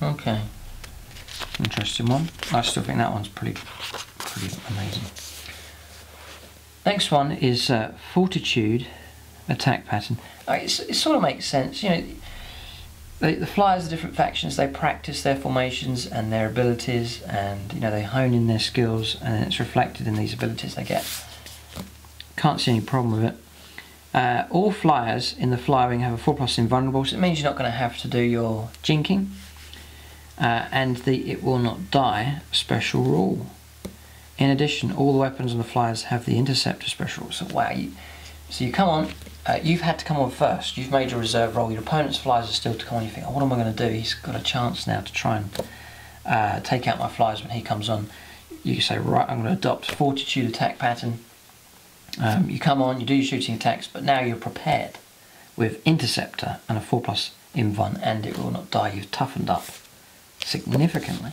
S1: Okay, interesting one. I still think that one's pretty amazing. Next one is fortitude attack pattern. It sort of makes sense, you know. The flyers are different factions. They practice their formations and their abilities, and you know, they hone in their skills, and it's reflected in these abilities they get. Can't see any problem with it. All flyers in the Flywing have a 4+ invulnerable, so it means you're not going to have to do your jinking, and the it will not die special rule. In addition, all the weapons on the flyers have the interceptor special rule. So wow, you come on. You've had to come on first. You've made your reserve roll. Your opponent's flyers are still to come on. You think, oh, what am I going to do? He's got a chance now to try and take out my flyers when he comes on. You can say, right, I'm going to adopt fortitude attack pattern. You come on, you do your shooting attacks, but now you're prepared with interceptor and a 4+ invuln, and it will not die. You've toughened up significantly.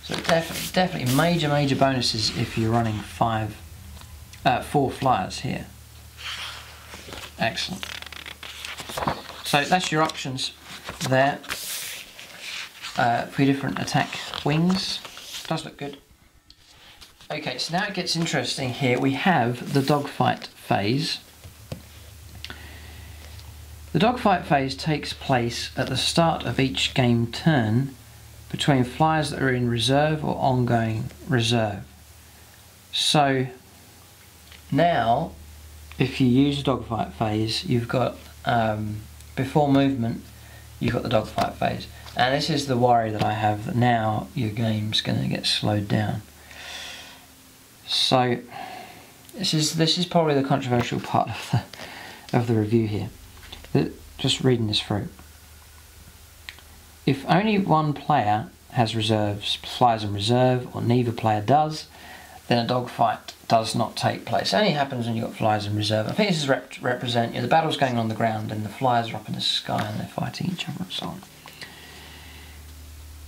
S1: So definitely major bonuses if you're running 4 flyers here. Excellent. So that's your options there for your different attack wings. Does look good. Okay, so now it gets interesting here. We have the dogfight phase. The dogfight phase takes place at the start of each game turn between flyers that are in reserve or ongoing reserve. So now, if you use a dogfight phase, you've got, before movement, you've got the dogfight phase. And this is the worry that I have, that now your game's going to get slowed down. So, this is probably the controversial part of the review here. Just reading this through. If only one player has reserves, flies in reserve, or neither player does, then a dogfight does not take place. It only happens when you've got flyers in reserve. I think this is represent, the battle's going on the ground and the flyers are up in the sky and they're fighting each other and so on.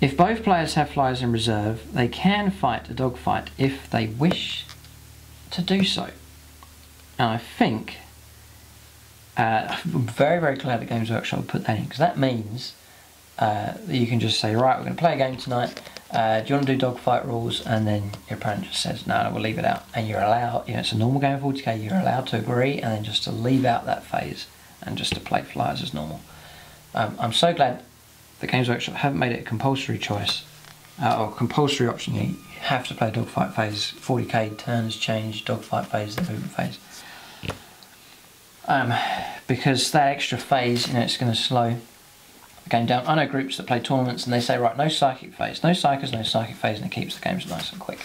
S1: If both players have flyers in reserve, they can fight a dogfight if they wish to do so. And I think, I'm very glad that Games Workshop put that in, because that means that you can just say, right, we're going to play a game tonight, do you want to do dogfight rules? And then your opponent just says, no, we'll leave it out. And you're allowed, you know, it's a normal game of 40k, you're allowed to agree and then just to leave out that phase and just to play flyers as normal. I'm so glad the Games Workshop haven't made it a compulsory choice, or compulsory option. You have to play dogfight phase, 40k, turns change, dogfight phase, the movement phase. Because that extra phase, you know, it's going to slow the game down. I know groups that play tournaments and they say, right, no psychic phase, no psychers, no psychic phase, and it keeps the games nice and quick.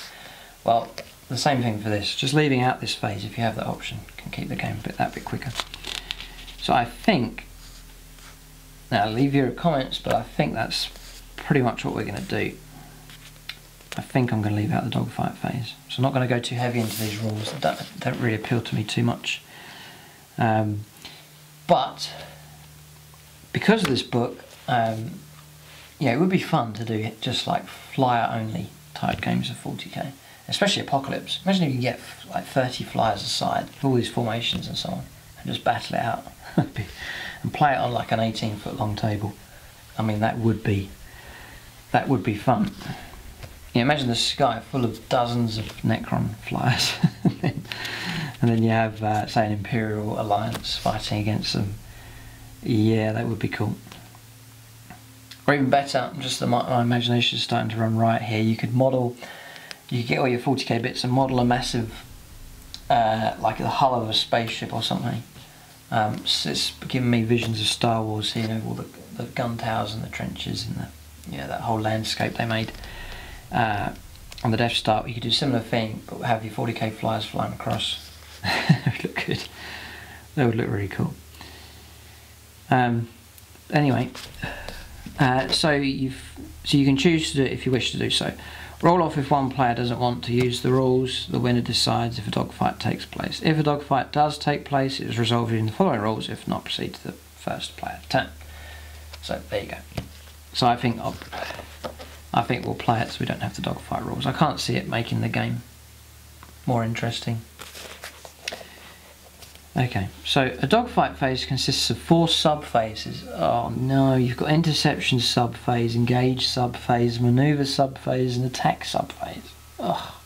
S1: Well, the same thing for this. Just leaving out this phase, if you have that option, can keep the game that bit quicker. So I think, now leave your comments, but I think that's pretty much what we're going to do. I think I'm going to leave out the dogfight phase. So I'm not going to go too heavy into these rules that don't really appeal to me too much. But because of this book, yeah, it would be fun to do just like flyer only type games of 40k, especially Apocalypse. Imagine if you get like 30 flyers aside, all these formations and so on, and just battle it out and play it on like an 18-foot long table. I mean, that would be fun. Yeah, imagine the sky full of dozens of Necron flyers, and then you have, say, an Imperial Alliance fighting against them. Yeah, that would be cool. Or even better, just my imagination is starting to run riot here. You could get all your 40k bits and model a massive, like the hull of a spaceship or something. So it's giving me visions of Star Wars here, you know, all the gun towers and the trenches and that whole landscape they made on the Death Star. You could do a similar thing, but have your 40k flyers flying across. That would look good. That would look really cool. Anyway, so you can choose to do it if you wish to do so. Roll off if one player doesn't want to use the rules. The winner decides if a dogfight takes place. If a dogfight does take place, it is resolved in the following rules. If not, proceed to the first player's turn. So there you go. So I think we'll play it so we don't have the dogfight rules. I can't see it making the game more interesting. Okay, so a dogfight phase consists of 4 sub-phases. Oh no, you've got interception sub-phase, engage sub-phase, manoeuvre sub-phase, and attack sub-phase. Oh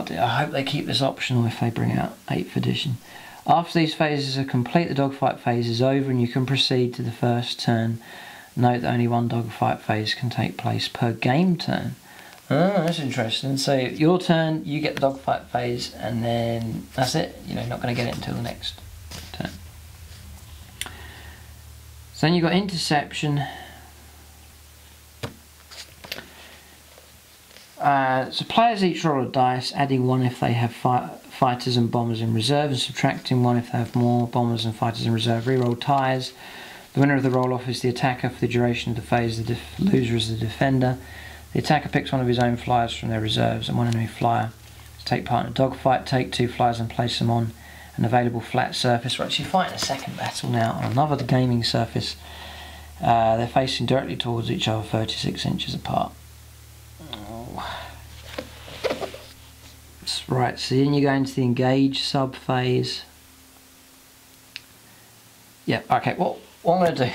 S1: dear, I hope they keep this optional if they bring out 8th edition. After these phases are complete, the dogfight phase is over and you can proceed to the first turn. Note that only one dogfight phase can take place per game turn. Oh, that's interesting. So your turn, you get the dogfight phase, and then that's it. You know, you're not going to get it until the next turn. So then you've got interception. So players each roll a dice, adding 1 if they have fighters and bombers in reserve, and subtracting 1 if they have more bombers and fighters in reserve. Reroll ties. The winner of the roll-off is the attacker for the duration of the phase. The loser is the defender. The attacker picks one of his own flyers from their reserves and one enemy flyer to take part in a dogfight. Take 2 flyers and place them on an available flat surface. We're actually fighting a second battle now on another gaming surface. They're facing directly towards each other, 36 inches apart. Oh. Right, so then you go into the engage sub-phase. Yeah, okay, what I'm going to do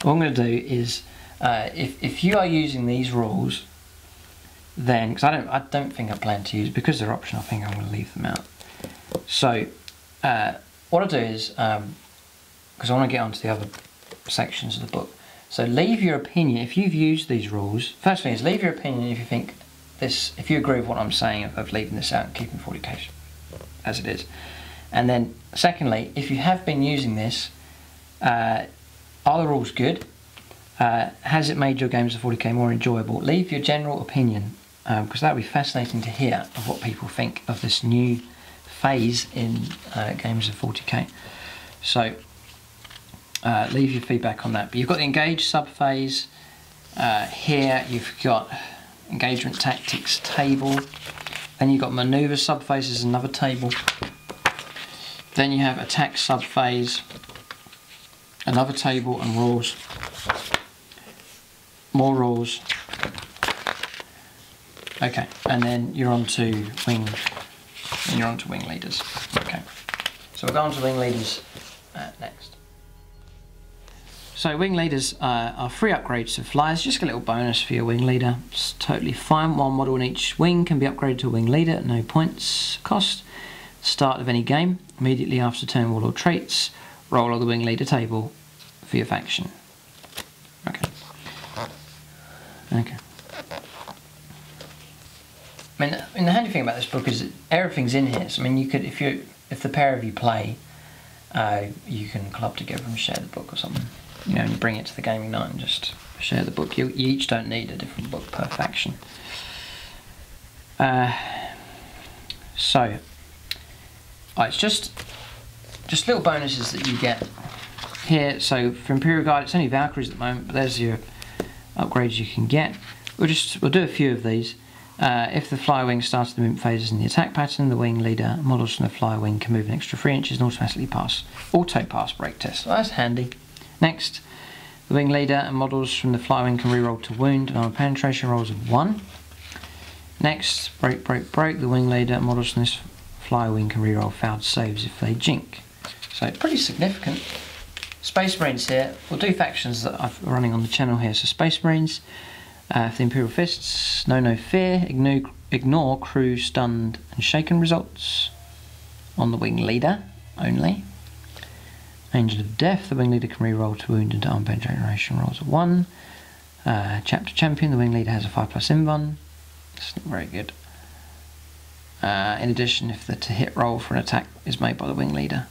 S1: what I'm going to do is if you are using these rules, then because I don't think I plan to use, because they're optional, I think I'm going to leave them out. So what I'll do is because I want to get onto the other sections of the book, so leave your opinion if you've used these rules. First thing is leave your opinion if you think this, if you agree with what I'm saying of leaving this out and keeping 40k as it is. And then secondly, if you have been using this, are the rules good? Has it made your games of 40k more enjoyable? Leave your general opinion, because that would be fascinating to hear of what people think of this new phase in games of 40k. So leave your feedback on that. But you've got the engage sub-phase. Here you've got engagement tactics table. Then you've got manoeuvre sub-phase is another table. Then you have attack sub-phase, another table, and rules. More rules. Okay, and then you're on to wing leaders. Okay, so we'll go on to wing leaders next. So wing leaders are free upgrades to flyers. Just a little bonus for your wing leader. It's totally fine. One model in each wing can be upgraded to a wing leader at no points cost. Start of any game, immediately after turn warlord traits, roll on the wing leader table for your faction. Okay. Okay. I mean, the handy thing about this book is that everything's in here. So I mean, you could, if the pair of you play, you can club together and share the book or something. You know, and you bring it to the gaming night and just share the book. You each don't need a different book per faction. It's just little bonuses that you get here. So for Imperial Guard, it's only Valkyries at the moment, but there's your upgrades you can get. We'll do a few of these. If the fly wing starts the movement phases in the attack pattern, the wing leader models from the fly wing can move an extra 3 inches and automatically auto-pass break test. So that's handy. Next, the wing leader and models from the fly wing can reroll to wound and armor penetration rolls of 1. Next, break. The wing leader and models from this fly wing can reroll failed saves if they jink. So pretty significant. Space Marines here. We'll do factions that I'm running on the channel here. So Space Marines. For the Imperial Fists, no fear, ignore crew stunned and shaken results on the wing leader only. Angel of Death, the wing leader can reroll to wound and arm penetration rolls of 1. Chapter Champion, the wing leader has a 5+ invuln. That's not very good. In addition, if the to hit roll for an attack is made by the wing leader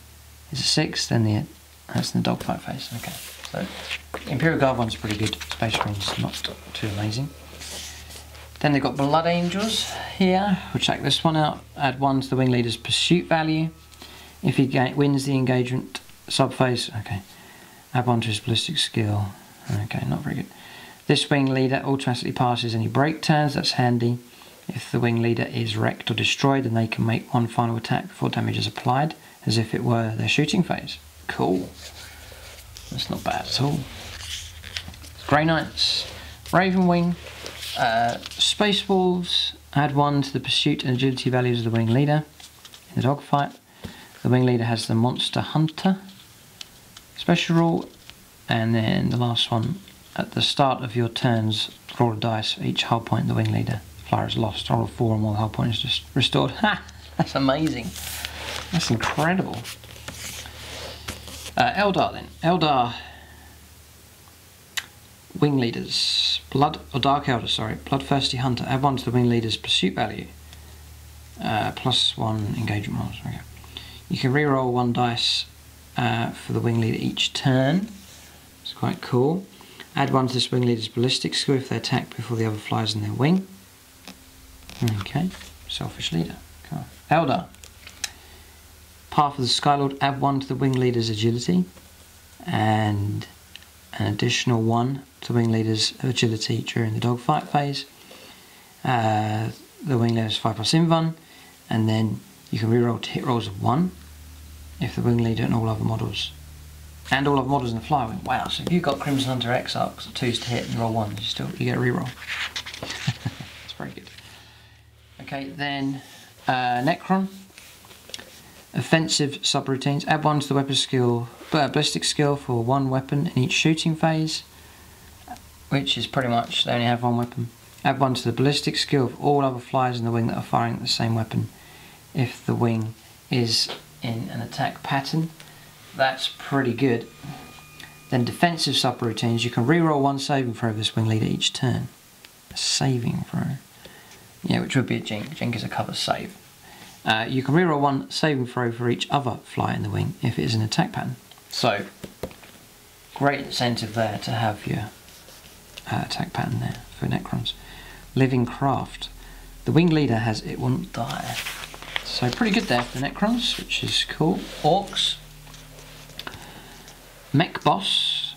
S1: is a 6, then that's in the dogfight phase. Okay. So, Imperial Guard one's pretty good. Space Marines not too amazing. Then they've got Blood Angels here. We'll check this one out. Add 1 to the wing leader's pursuit value. If he wins the engagement subphase, okay. Add 1 to his ballistic skill. Okay, not very good. This wing leader automatically passes any break turns. That's handy. If the wing leader is wrecked or destroyed, then they can make 1 final attack before damage is applied, as if it were their shooting phase. Cool. That's not bad at all. Grey Knights, Raven Wing, Space Wolves, add 1 to the pursuit and agility values of the wing leader in the dogfight. The wing leader has the Monster Hunter special rule, and then the last one, at the start of your turns, roll a dice for each hull point the wing leader flyer has lost. Roll a 4 and more hull point is just restored. Ha! That's amazing. That's incredible. Eldar then. Eldar wing leaders. Dark Eldar, sorry. Bloodthirsty Hunter. Add 1 to the wing leader's pursuit value. +1 engagement rolls. Okay. You can reroll 1 dice for the wing leader each turn. It's quite cool. Add 1 to this wing leader's ballistic skill if they attack before the other flies in their wing. Okay. Selfish leader. Cool. Eldar. Path of the Skylord, add 1 to the wing leader's agility and an additional 1 to the wing leader's agility during the dogfight phase. The wing leader has 5+ invuln, and then you can reroll to hit rolls of 1 if the wing leader and all other models in the fly wing. Wow, so if you've got Crimson Hunter Exarchs, 2s to hit and roll 1, you get a reroll. That's very good. Okay, then Necron. Offensive subroutines. Add 1 to the weapon skill, ballistic skill for 1 weapon in each shooting phase, which is pretty much they only have 1 weapon. Add 1 to the ballistic skill of all other flyers in the wing that are firing at the same weapon if the wing is in an attack pattern. That's pretty good. Then defensive subroutines. You can reroll 1 saving throw of this wing leader each turn. A saving throw. Yeah, which would be a jink. Jink is a cover save. You can reroll 1 saving throw for each other fly in the wing if it is an attack pattern. So, great incentive there to have your attack pattern there for Necrons. Living Craft. The wing leader has it won't die. So pretty good there for the Necrons, which is cool. Orcs. Mech Boss.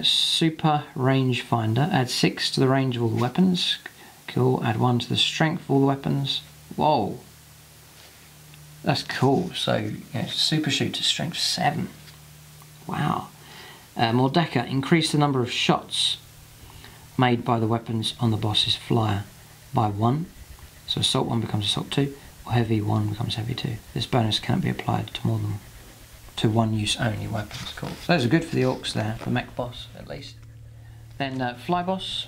S1: Super Rangefinder. Add 6 to the range of all the weapons. Cool. Add 1 to the strength of all the weapons. Whoa. That's cool. So, super shooter strength 7. Wow. Mordecai, increase the number of shots made by the weapons on the boss's flyer by 1. So assault 1 becomes assault 2, or heavy 1 becomes heavy 2. This bonus cannot be applied to more than to one-use only weapons. Cool. So those are good for the orcs there, the mech boss at least. Then fly boss.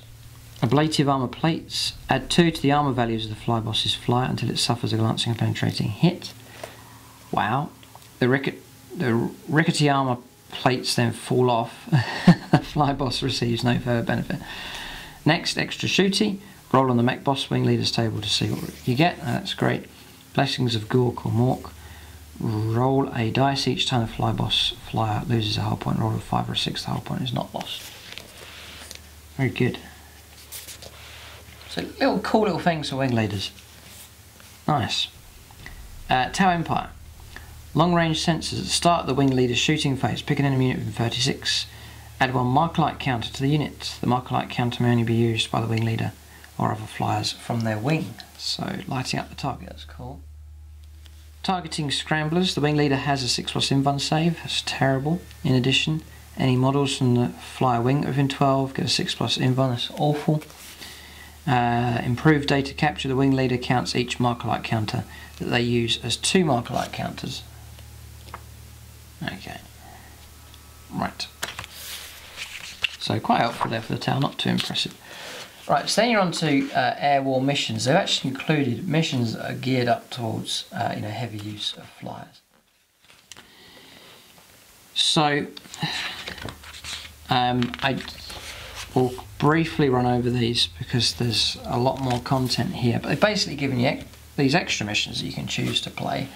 S1: Ablative armor plates. Add 2 to the armor values of the fly boss's fly until it suffers a glancing and penetrating hit. Wow. The rickety armor plates then fall off. The fly boss receives no further benefit. Next, extra shooty. Roll on the mech boss wing leader's table to see what you get. That's great. Blessings of Gork or Mork. Roll a dice each time the fly boss flyer loses a hull point. Roll a 5 or a 6, the hull point is not lost. Very good. So cool little things for wing leaders. Nice. Tau Empire. Long range sensors at the start of the wing leader's shooting phase. Pick an enemy unit within 36. Add 1 marker light counter to the unit. The marker light counter may only be used by the wing leader or other flyers from their wing. So lighting up the target, that's cool. Targeting scramblers. The wing leader has a 6+ invuln save. That's terrible. In addition, any models from the flyer wing within 12 get a 6+ invuln. That's awful. Improved data capture. The wing leader counts each marker light counter that they use as 2 marker light counters. Okay. Right. So quite helpful there for the Tau, not too impressive. Right, so then you're on to air war missions. They've actually included missions that are geared up towards heavy use of flyers. So I will briefly run over these because there's a lot more content here. But they've basically given you these extra missions that you can choose to play.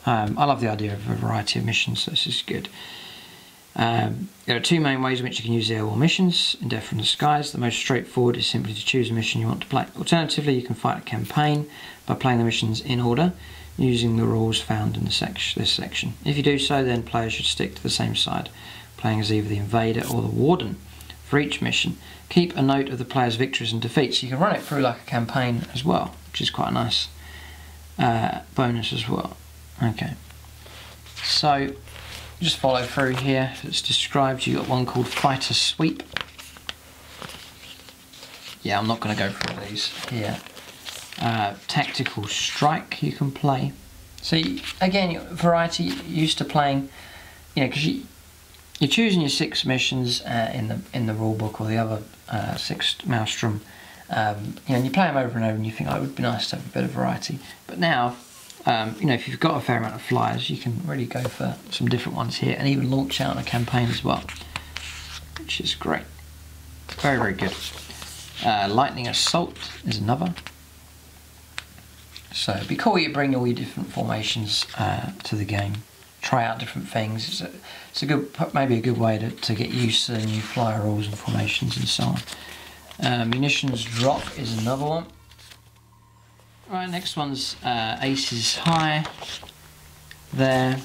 S1: I love the idea of a variety of missions, so this is good. There are 2 main ways in which you can use the air war missions in Death from the Skies. The most straightforward is simply to choose a mission you want to play. Alternatively, you can fight a campaign by playing the missions in order, using the rules found in this section. If you do so, then players should stick to the same side, playing as either the Invader or the Warden. For each mission, keep a note of the player's victories and defeats. You can run it through like a campaign as well, which is quite a nice bonus as well. Okay, so just follow through here. It's described. You've got one called Fighter Sweep. Yeah, I'm not going to go through these here. Tactical Strike you can play. So again, variety. You're used to playing, because you're choosing your 6 missions in the rule book or the other 6 Maelstrom. And you play them over and over, and you think, oh, it would be nice to have a bit of variety. But now, if you've got a fair amount of flyers, you can really go for some different ones here, and even launch out on a campaign as well, which is great. Very, very good. Lightning Assault is another. So it'd be cool you bring all your different formations to the game. Try out different things. It's a good, maybe a good way to get used to the new flyer rules and formations and so on. Munitions Drop is another one. Right, next one's Aces High. There.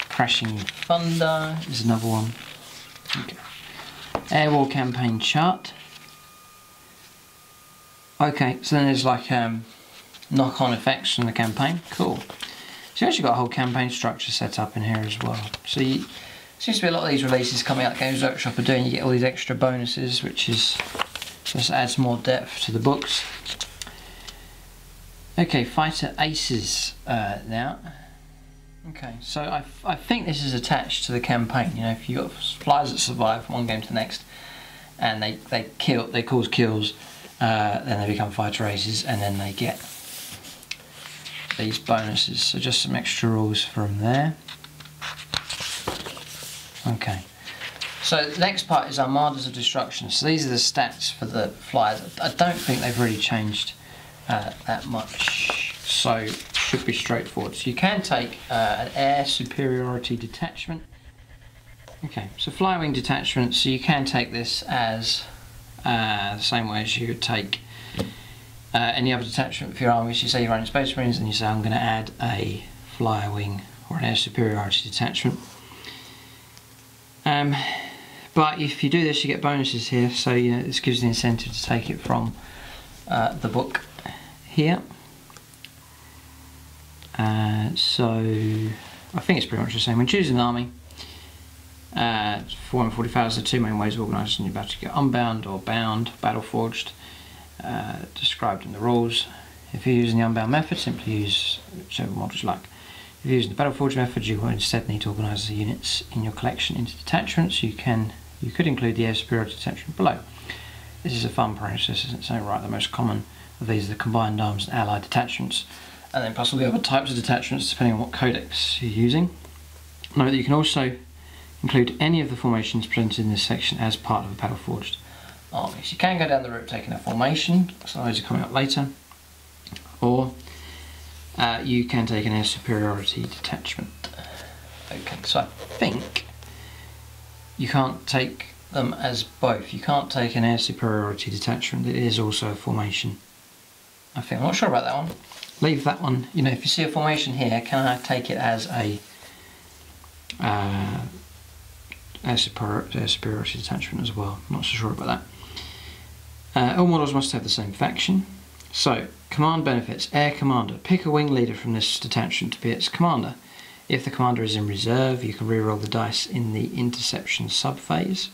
S1: Crashing Thunder is another one. Okay. Air War Campaign Chart. Okay, so then there's like knock-on effects from the campaign. Cool. So you actually got a whole campaign structure set up in here as well. So seems to be a lot of these releases coming out Games Workshop are doing. You get all these extra bonuses, which is just adds more depth to the books. Okay, Fighter Aces now. Okay, so I think this is attached to the campaign. If you've got flyers that survive from one game to the next, and they cause kills, then they become Fighter Aces, and then they get these bonuses. So just some extra rules from there. Okay. So the next part is Armadas of Destruction. So these are the stats for the flyers. I don't think they've really changed that much, so should be straightforward. So you can take an air superiority detachment. Okay, so fly wing detachment, so you can take this as the same way as you would take any other detachment for your army. So you say you're running Space Marines and you say I'm going to add a flyer wing or an air superiority detachment. But if you do this, you get bonuses here, so this gives the incentive to take it from the book here. So I think it's pretty much the same. When choosing an army, 440,000 are 2 main ways of organising your battle. You get unbound or bound, battle forged, described in the rules. If you're using the unbound method, simply use whichever models you like. If you're using the Battleforge method, you will instead need to organise the units in your collection into detachments. You could include the air superiority detachment below. This is a fun process, isn't it? So right, the most common of these are the combined arms and allied detachments, and then plus all the other types of detachments depending on what codex you're using. Note that you can also include any of the formations presented in this section as part of a Battleforged army. So you can go down the route of taking a formation, so those are coming up later, or you can take an air superiority detachment. Okay, so I think you can't take them as both. You can't take an air superiority detachment, it is also a formation. I think, I'm not sure about that one. Leave that one, you know, if you see a formation here, can I take it as a air superiority detachment as well? I'm not so sure about that. All models must have the same faction. So, command benefits. Air commander. Pick a wing leader from this detachment to be its commander. If the commander is in reserve, you can reroll the dice in the interception subphase.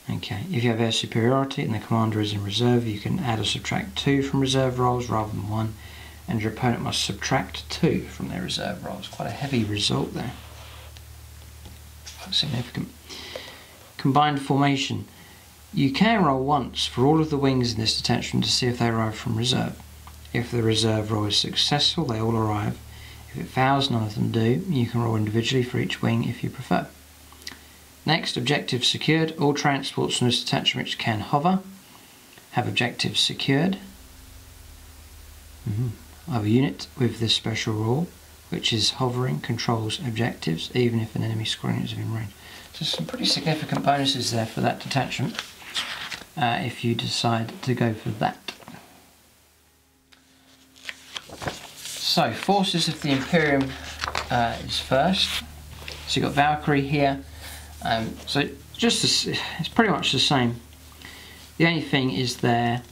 S1: Okay, if you have air superiority and the commander is in reserve, you can add or subtract 2 from reserve rolls rather than 1, and your opponent must subtract 2 from their reserve rolls. Quite a heavy result there. Quite significant. Combined formation. You can roll once for all of the wings in this detachment to see if they arrive from reserve. If the reserve roll is successful, they all arrive. If it fails, none of them do. You can roll individually for each wing if you prefer. Next, objectives secured. All transports from this detachment which can hover have objectives secured. I have a unit with this special rule, which is hovering controls objectives, even if an enemy squadron is within range. So some pretty significant bonuses there for that detachment, if you decide to go for that. So, Forces of the Imperium is first. So you've got Valkyrie here. So it's pretty much the same. The only thing is their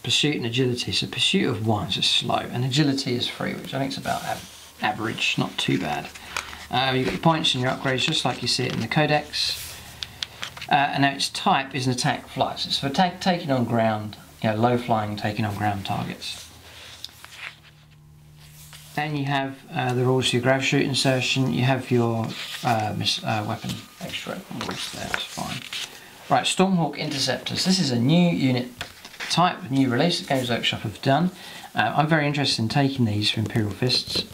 S1: pursuit and agility. So pursuit of 1 is slow, and agility is 3, which I think is about average, not too bad. You've got your points and your upgrades just like you see it in the codex. And now its type is an attack fly. So it's for taking on ground, you know, low flying, taking on ground targets. Then you have the rules for your grav shoot insertion. You have your weapon extra rules there, that's fine. Right, Stormhawk Interceptors. This is a new unit type, a new release that Games Workshop have done. I'm very interested in taking these for Imperial Fists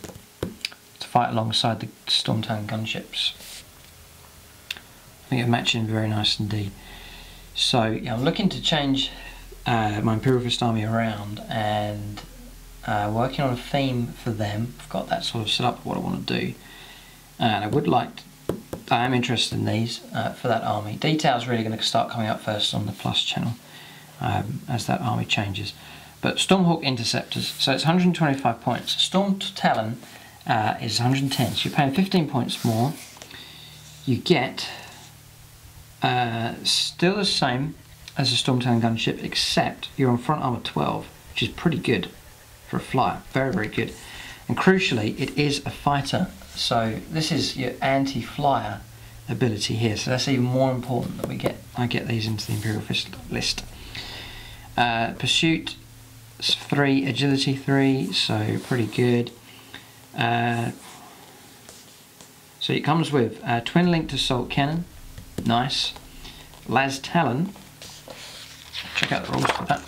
S1: to fight alongside the Stormtown gunships. I think it matches in very nice indeed. So yeah, I'm looking to change my Imperial Fist army around and working on a theme for them. I've got that sort of set up what I want to do, and I am interested in these for that army. Details really going to start coming up first on the Plus channel as that army changes. But Stormhawk Interceptors, so it's 125 points. Storm Talon is 110, so you're paying 15 points more. You get still the same as a Storm Talon gunship, except you're on front armor 12, which is pretty good for a flyer, very, very good. And crucially, it is a fighter, so this is your anti-flyer ability here, so that's even more important that I get these into the Imperial Fist list. Pursuit 3, agility 3, so pretty good. So it comes with twin linked assault cannon, nice. Las Talon, check out the rules for that.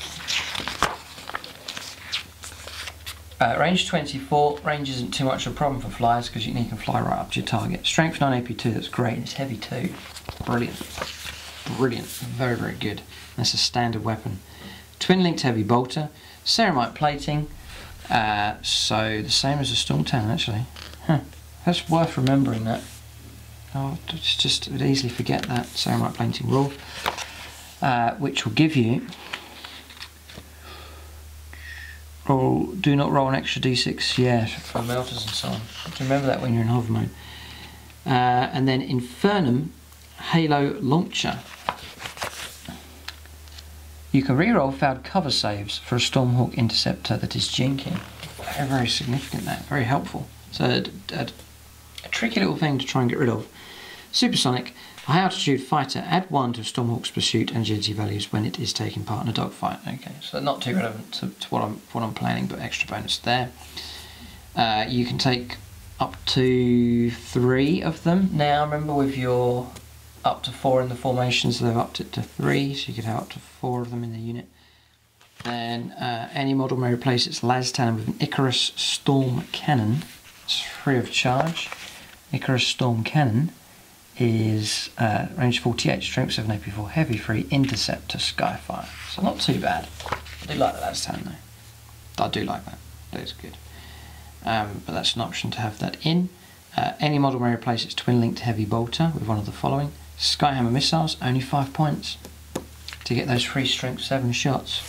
S1: Range 24, range isn't too much of a problem for flyers because you can fly right up to your target. Strength 9 AP2, that's great, it's heavy too. Brilliant. Brilliant, very, very good. That's a standard weapon. Twin linked heavy bolter, ceramite plating, so the same as a Stormtown actually. That's worth remembering that. I would easily forget that ceramite plating rule, which will give you, do not roll an extra d6, yeah, for melters and so on. So remember that when you're in hover mode. And then Infernum Halo Launcher. You can reroll failed cover saves for a Stormhawk Interceptor that is jinking. Very, very significant that, very helpful. So a tricky little thing to try and get rid of. Supersonic, a high altitude fighter, add 1 to Stormhawk's pursuit and agility values when it is taking part in a dogfight. Okay, so not too relevant to what I'm planning, but extra bonus there. You can take up to 3 of them now. Remember, with your up to 4 in the formations, they've upped it to 3, so you could have up to 4 of them in the unit. Then any model may replace its las cannon with an Icarus Storm Cannon. It's free of charge. Icarus Storm Cannon is range 48, strength 7, AP4, heavy, free, interceptor, skyfire. So not too bad. I do like the las cannon though. I do like that. That is good. But that's an option to have that in. Any model may replace its twin-linked heavy bolter with one of the following. Skyhammer missiles, only 5 points to get those free strength 7 shots.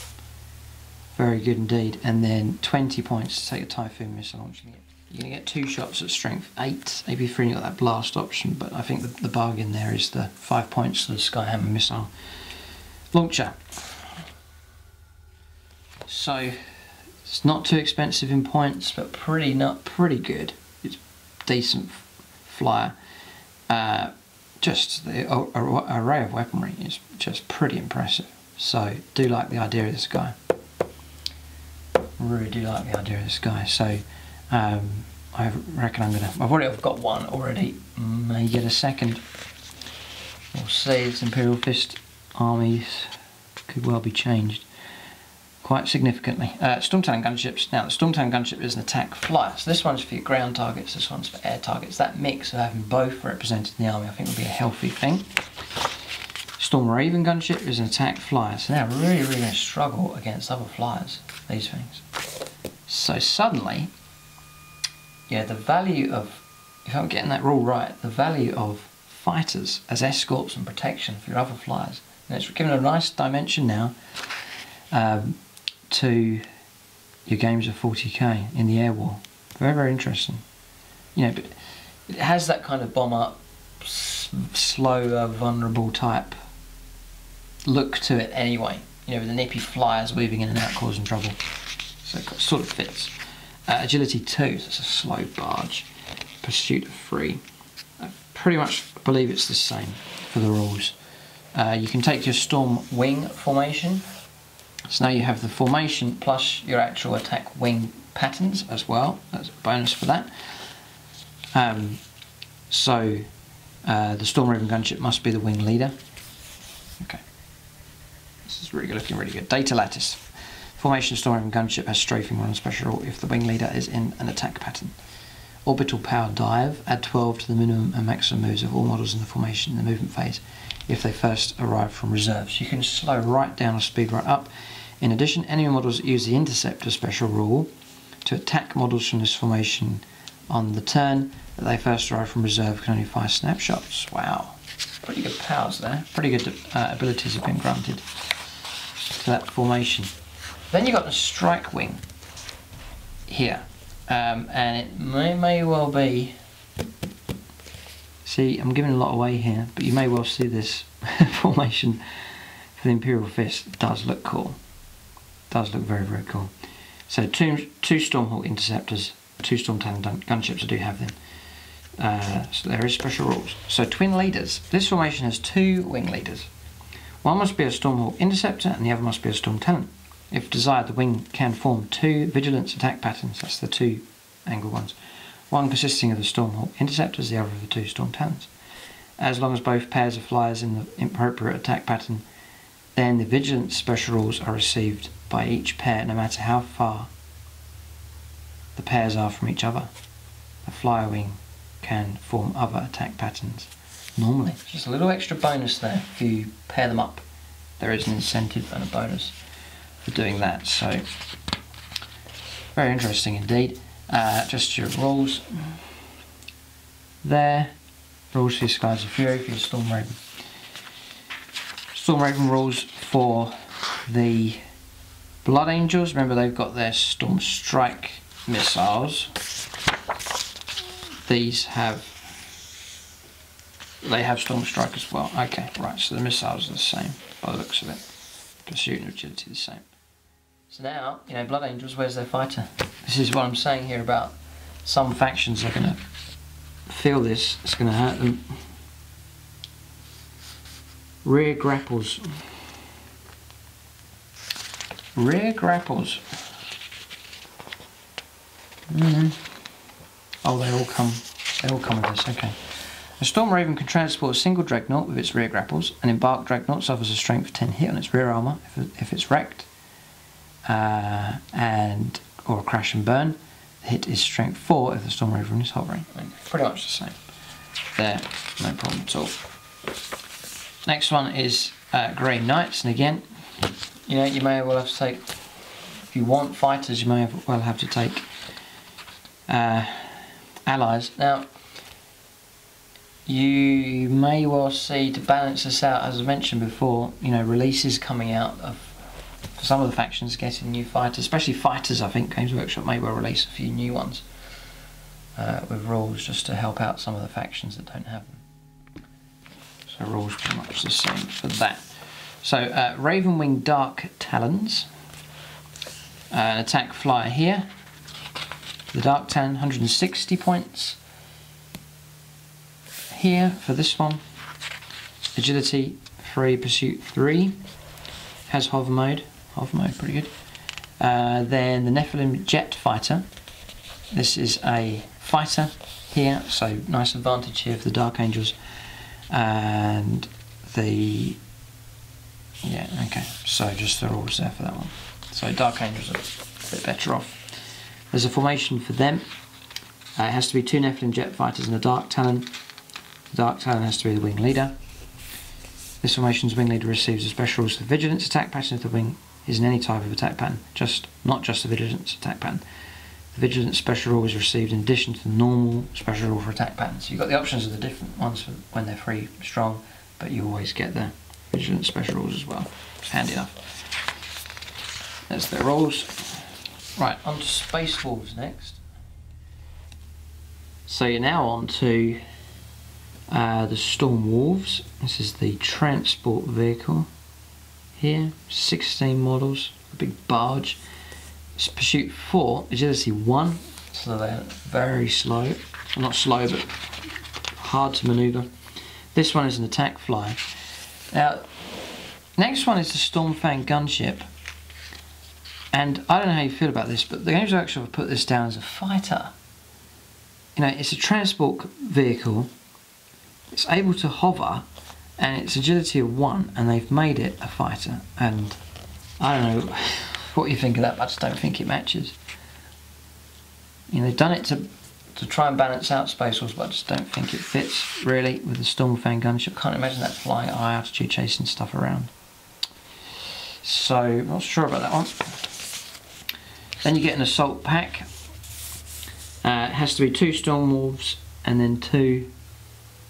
S1: Very good indeed. And then 20 points to take a Typhoon missile launch. You're going to get 2 shots at strength 8, AP3, and you've got that blast option, but I think the bargain there is the 5 points to the Skyhammer missile launcher. So it's not too expensive in points, but pretty good. It's decent flyer. Just the array of weaponry is just pretty impressive. So do like the idea of this guy. Really do like the idea of this guy. So I reckon I've got one already. May get a second. We'll see. This Imperial Fist armies could well be changed quite significantly. Storm Talon gunships. Now the Storm Talon gunship is an attack flyer. So this one's for your ground targets, this one's for air targets. That mix of having both represented in the army I think would be a healthy thing. Storm Raven gunship is an attack flyer. So now we're really going to struggle against other flyers, these things. So suddenly, yeah, the value of, if I'm getting that rule right, the value of fighters as escorts and protection for your other flyers. And it's given a nice dimension now to your games of 40k in the air war. Very, very interesting. You know, but it has that kind of bomb up, slower, vulnerable type look to it anyway. You know, with the nippy flyers weaving in and out causing trouble. So it sort of fits. Agility 2, so it's a slow barge. Pursuit of 3. I pretty much believe it's the same for the rules. You can take your Storm Wing formation. So now you have the formation plus your actual attack wing patterns as well. That's a bonus for that. The Storm Raven gunship must be the wing leader. Okay. This is really good, looking really good. Data lattice. Formation Storm Raven gunship has strafing on special if the wing leader is in an attack pattern. Orbital power dive. Add 12 to the minimum and maximum moves of all models in the formation in the movement phase if they first arrive from reserves. You can slow right down or speed right up. In addition, enemy models that use the interceptor special rule to attack models from this formation on the turn that they first arrive from reserve can only fire snapshots. Wow, pretty good powers there. Pretty good abilities have been granted to that formation. Then you've got the strike wing here, and it may well be. See, I'm giving a lot away here, but you may well see this formation for the Imperial Fist. It does look cool. It does look very, very cool. So two Stormhawk interceptors, 2 Storm Talon gunships. I do have them. So there is special rules. So twin leaders. This formation has 2 wing leaders. One must be a Stormhawk interceptor, and the other must be a Storm Talon. If desired, the wing can form 2 vigilance attack patterns. That's the 2 angle ones. One consisting of the Stormhawk interceptors, the other of the 2 Storm Talons. As long as both pairs of flyers in the appropriate attack pattern, then the vigilance special rules are received by each pair, no matter how far the pairs are from each other. The flyer wing can form other attack patterns normally. Just a little extra bonus there if you pair them up. There is an incentive and a bonus for doing that. So very interesting indeed. Just your rules there. Rules for your Skies of Fury, for your Storm Raven. Storm Raven rules for the Blood Angels. Remember, they've got their Storm Strike missiles. These have Storm Strike as well. Okay, right, so the missiles are the same by the looks of it. Pursuit and agility the same. So now, you know, Blood Angels, where's their fighter? This is what I'm saying here about some factions are going to feel this. It's going to hurt them. Rear grapples. Rear grapples. Oh, they all come with this, okay. A Storm Raven can transport a single dreadnought with its rear grapples. An embarked dreadnought suffers a strength 10 hit on its rear armour if it's wrecked, or a crash and burn. The hit is strength 4 if the Storm Raven is hovering. Pretty much the same. There, no problem at all. Next one is Grey Knights, and again, you know, you may well have to take, if you want fighters, you may well have to take allies. Now, you may well see, to balance this out, as I mentioned before, you know, releases coming out of some of the factions getting new fighters, especially fighters. I think Games Workshop may well release a few new ones with rules just to help out some of the factions that don't have them. So rules pretty much the same for that. So Ravenwing Dark Talons, an attack flyer here. The Dark Talon, 160 points. Here for this one, agility 3, pursuit 3, has hover mode, pretty good. Then the Nephilim Jet Fighter, this is a fighter here, so nice advantage here for the Dark Angels. And the, yeah, okay, so just the rules there for that one. So Dark Angels are a bit better off. There's a formation for them. It has to be 2 Nephilim Jet Fighters and a Dark Talon. The Dark Talon has to be the wing leader. This formation's wing leader receives a special rules for vigilance attack pattern if the wing is in any type of attack pattern, not just the vigilance attack pattern. The vigilance special rule is received in addition to the normal special rule for attack pattern. So you've got the options of the different ones for when they're free, strong, but you always get the vigilance special rules as well. It's handy enough. That's their rules. Right, on to Space Wolves next. So you're now on to the Storm Wolves. This is the transport vehicle here, 16 models, a big barge. It's pursuit 4, agility 1, so they're very slow. Well, not slow, but hard to manoeuvre. This one is an attack flyer. Now, next one is the Stormfang gunship. And I don't know how you feel about this, but the Games Workshop have put this down as a fighter. You know, it's a transport vehicle. It's able to hover, and it's agility of 1, and they've made it a fighter. And I don't know what you think of that, but I just don't think it matches. You know, they've done it to try and balance out Space Wolves, but I just don't think it fits really with the Stormfang gunship. Can't imagine that flying at high altitude chasing stuff around. So, not sure about that one. Then you get an assault pack. It has to be 2 Storm Wolves and then 2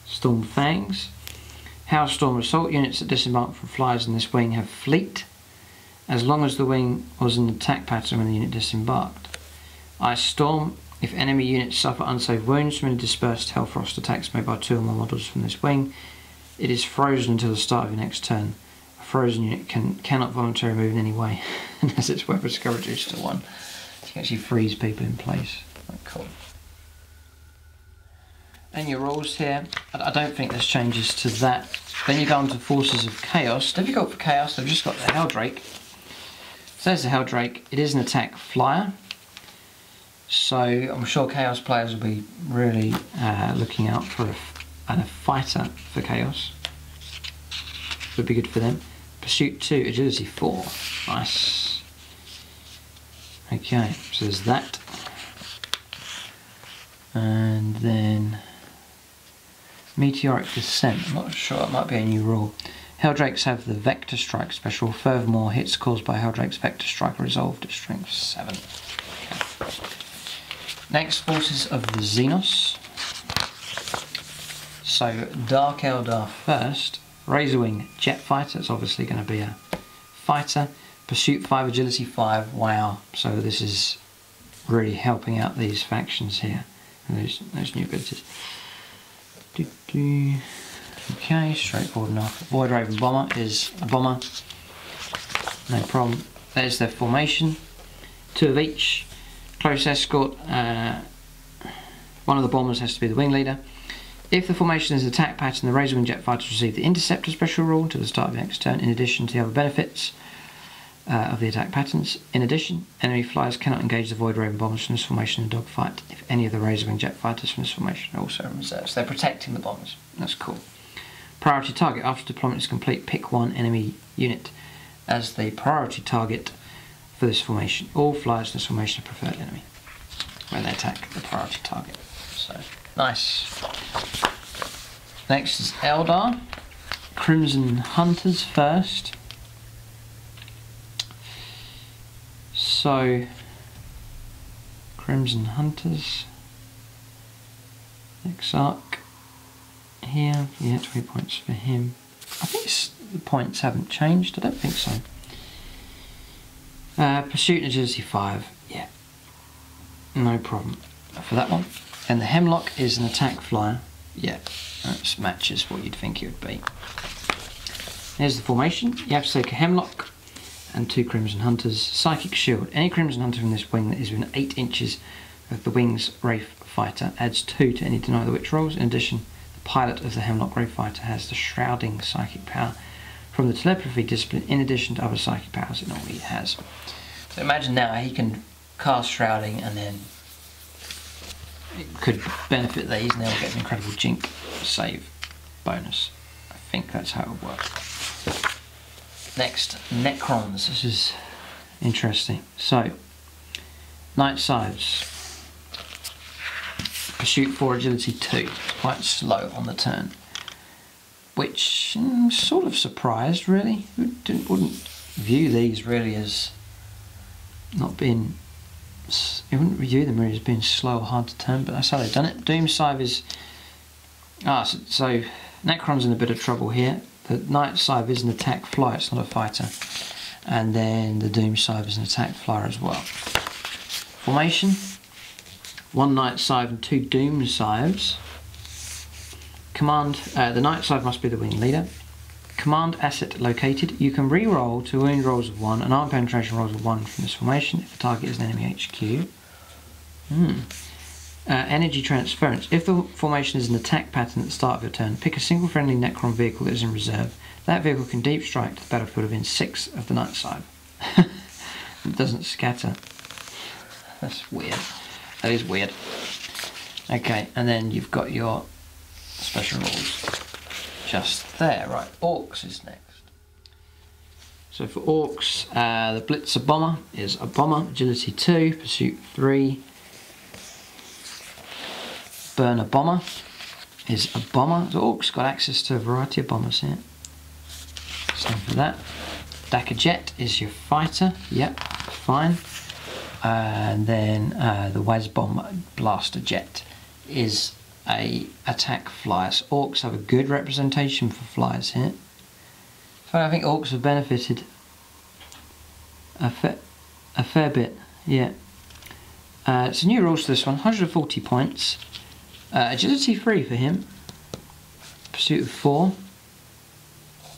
S1: Storm Fangs. Hailstorm assault units that disembark from flyers in this wing have fleet, as long as the wing was in attack pattern when the unit disembarked. Ice Storm, if enemy units suffer unsafe wounds from any dispersed Hellfrost attacks made by 2 or more models from this wing, it is frozen until the start of your next turn. A frozen unit cannot voluntarily move in any way unless its weapons cover reduced to 1. You can actually freeze people in place. Quite cool. And your rules here, I don't think there's changes to that. Then you go on to Forces of Chaos. Difficult for Chaos, they've just got the Helldrake. So there's the Helldrake. It is an attack flyer. So I'm sure Chaos players will be really looking out for a fighter for Chaos. Would be good for them. Pursuit 2, agility 4. Nice. Okay, so there's that. And then Meteoric Descent. I'm not sure, it might be a new rule. Helldrakes have the Vector Strike special. Furthermore, hits caused by Helldrake's Vector Strike are resolved at strength 7. Okay. Next, Forces of the Xenos. So, Dark Eldar first. Razorwing Jet Fighter, it's obviously going to be a fighter. Pursuit 5, Agility 5, wow. So this is really helping out these factions here. And those new abilities. Okay, straightforward enough. Void Raven Bomber is a bomber. No problem. There's their formation. 2 of each. Close escort. One of the bombers has to be the wing leader. If the formation is an attack pattern, the Razor Wing jet fighters receive the Interceptor special rule until the start of the next turn, in addition to the other benefits of the attack patterns. In addition, enemy flyers cannot engage the Void Raven bombers from this formation in a dogfight if any of the Razor Wing jet fighters from this formation are also in reserve. So they're protecting the bombers. That's cool. Priority target. After deployment is complete, pick one enemy unit as the priority target for this formation. All flyers in this formation are preferred enemy when they attack the priority target. So, nice. Next is Eldar. Crimson Hunters first. So, Crimson Hunters. Exarch here. Yeah, 3 points for him. I think the points haven't changed. I don't think so. Pursuit and Agility 5. Yeah. No problem for that one. And the Hemlock is an attack flyer. Yeah, that matches what you'd think it would be. Here's the formation. You have to take a Hemlock and 2 Crimson Hunters. Psychic Shield. Any Crimson Hunter from this wing that is within 8 inches of the wing's Wraith fighter adds 2 to any Deny the Witch rolls. In addition, the pilot of the Hemlock Wraith fighter has the Shrouding psychic power from the telepathy discipline in addition to other psychic powers it normally has. So imagine now he can cast Shrouding and then it could benefit these and they'll get an incredible Jink save bonus. I think that's how it would work. Next, Necrons. This is interesting. So, Night Scythes. Pursuit 4, Agility 2. It's quite slow on the turn. Which I'm sort of surprised, really. Wouldn't view these really as not being. You wouldn't view them really as being slow or hard to turn, but that's how they've done it. Doom Scythe is. So Necron's in a bit of trouble here. The Night Scythe is an attack flyer, it's not a fighter. And then the Doom Scythe is an attack flyer as well. Formation: 1 Night Scythe and 2 Doom Scythes. Command: the Night Scythe must be the wing leader. Command asset located. You can re-roll 2 wound rolls of 1 and arm penetration rolls of 1 from this formation if the target is an enemy HQ. Energy transference. If the formation is an attack pattern at the start of your turn, pick a single friendly Necron vehicle that is in reserve. That vehicle can deep strike to the battlefield within 6 of the Night Scythe. It doesn't scatter. That's weird. That is weird. Okay, and then you've got your special rules just there. Right, Orcs is next. So for Orcs, the Blitzer Bomber is a bomber, Agility 2, Pursuit 3. Burner Bomber is a bomber. The Orcs got access to a variety of bombers here. Same for that. Dakka Jet is your fighter. Yep, fine. And then the Wazbomb Blaster Jet is a attack flyer. So Orcs have a good representation for flyers here. So I think Orcs have benefited a fair bit. Yeah. So new rules to this one. 140 points. Agility 3 for him. Pursuit of 4.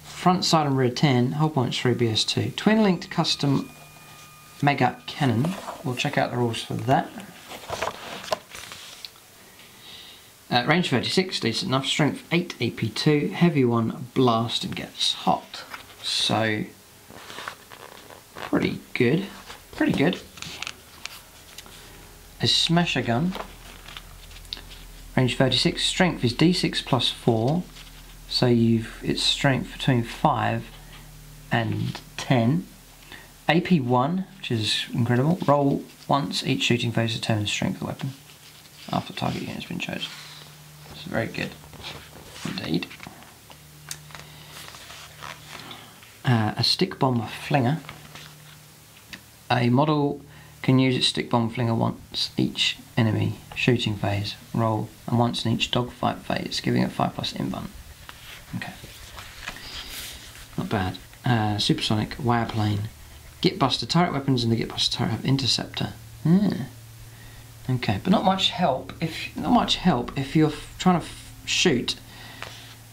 S1: Front, side and rear 10. Hull points 3, BS2. Twin linked custom mega cannon. We'll check out the rules for that. Range 36, decent enough. Strength 8, AP2. Heavy 1, blast and gets hot. So, pretty good. Pretty good. A smasher gun. Range 36. Strength is D6 plus 4. So it's strength between 5 and 10. AP1, which is incredible. Roll once each shooting phase determines the strength of the weapon after the target unit has been chosen. It's very good indeed. A stick bomb flinger. A model can use its stick bomb flinger once each enemy shooting phase, roll, and once in each dogfight phase, giving it 5+ invuln. Okay. Not bad. Supersonic wireplane. Gitbuster turret weapons and the Gitbuster turret have interceptor. Okay, but not much help if you're trying to shoot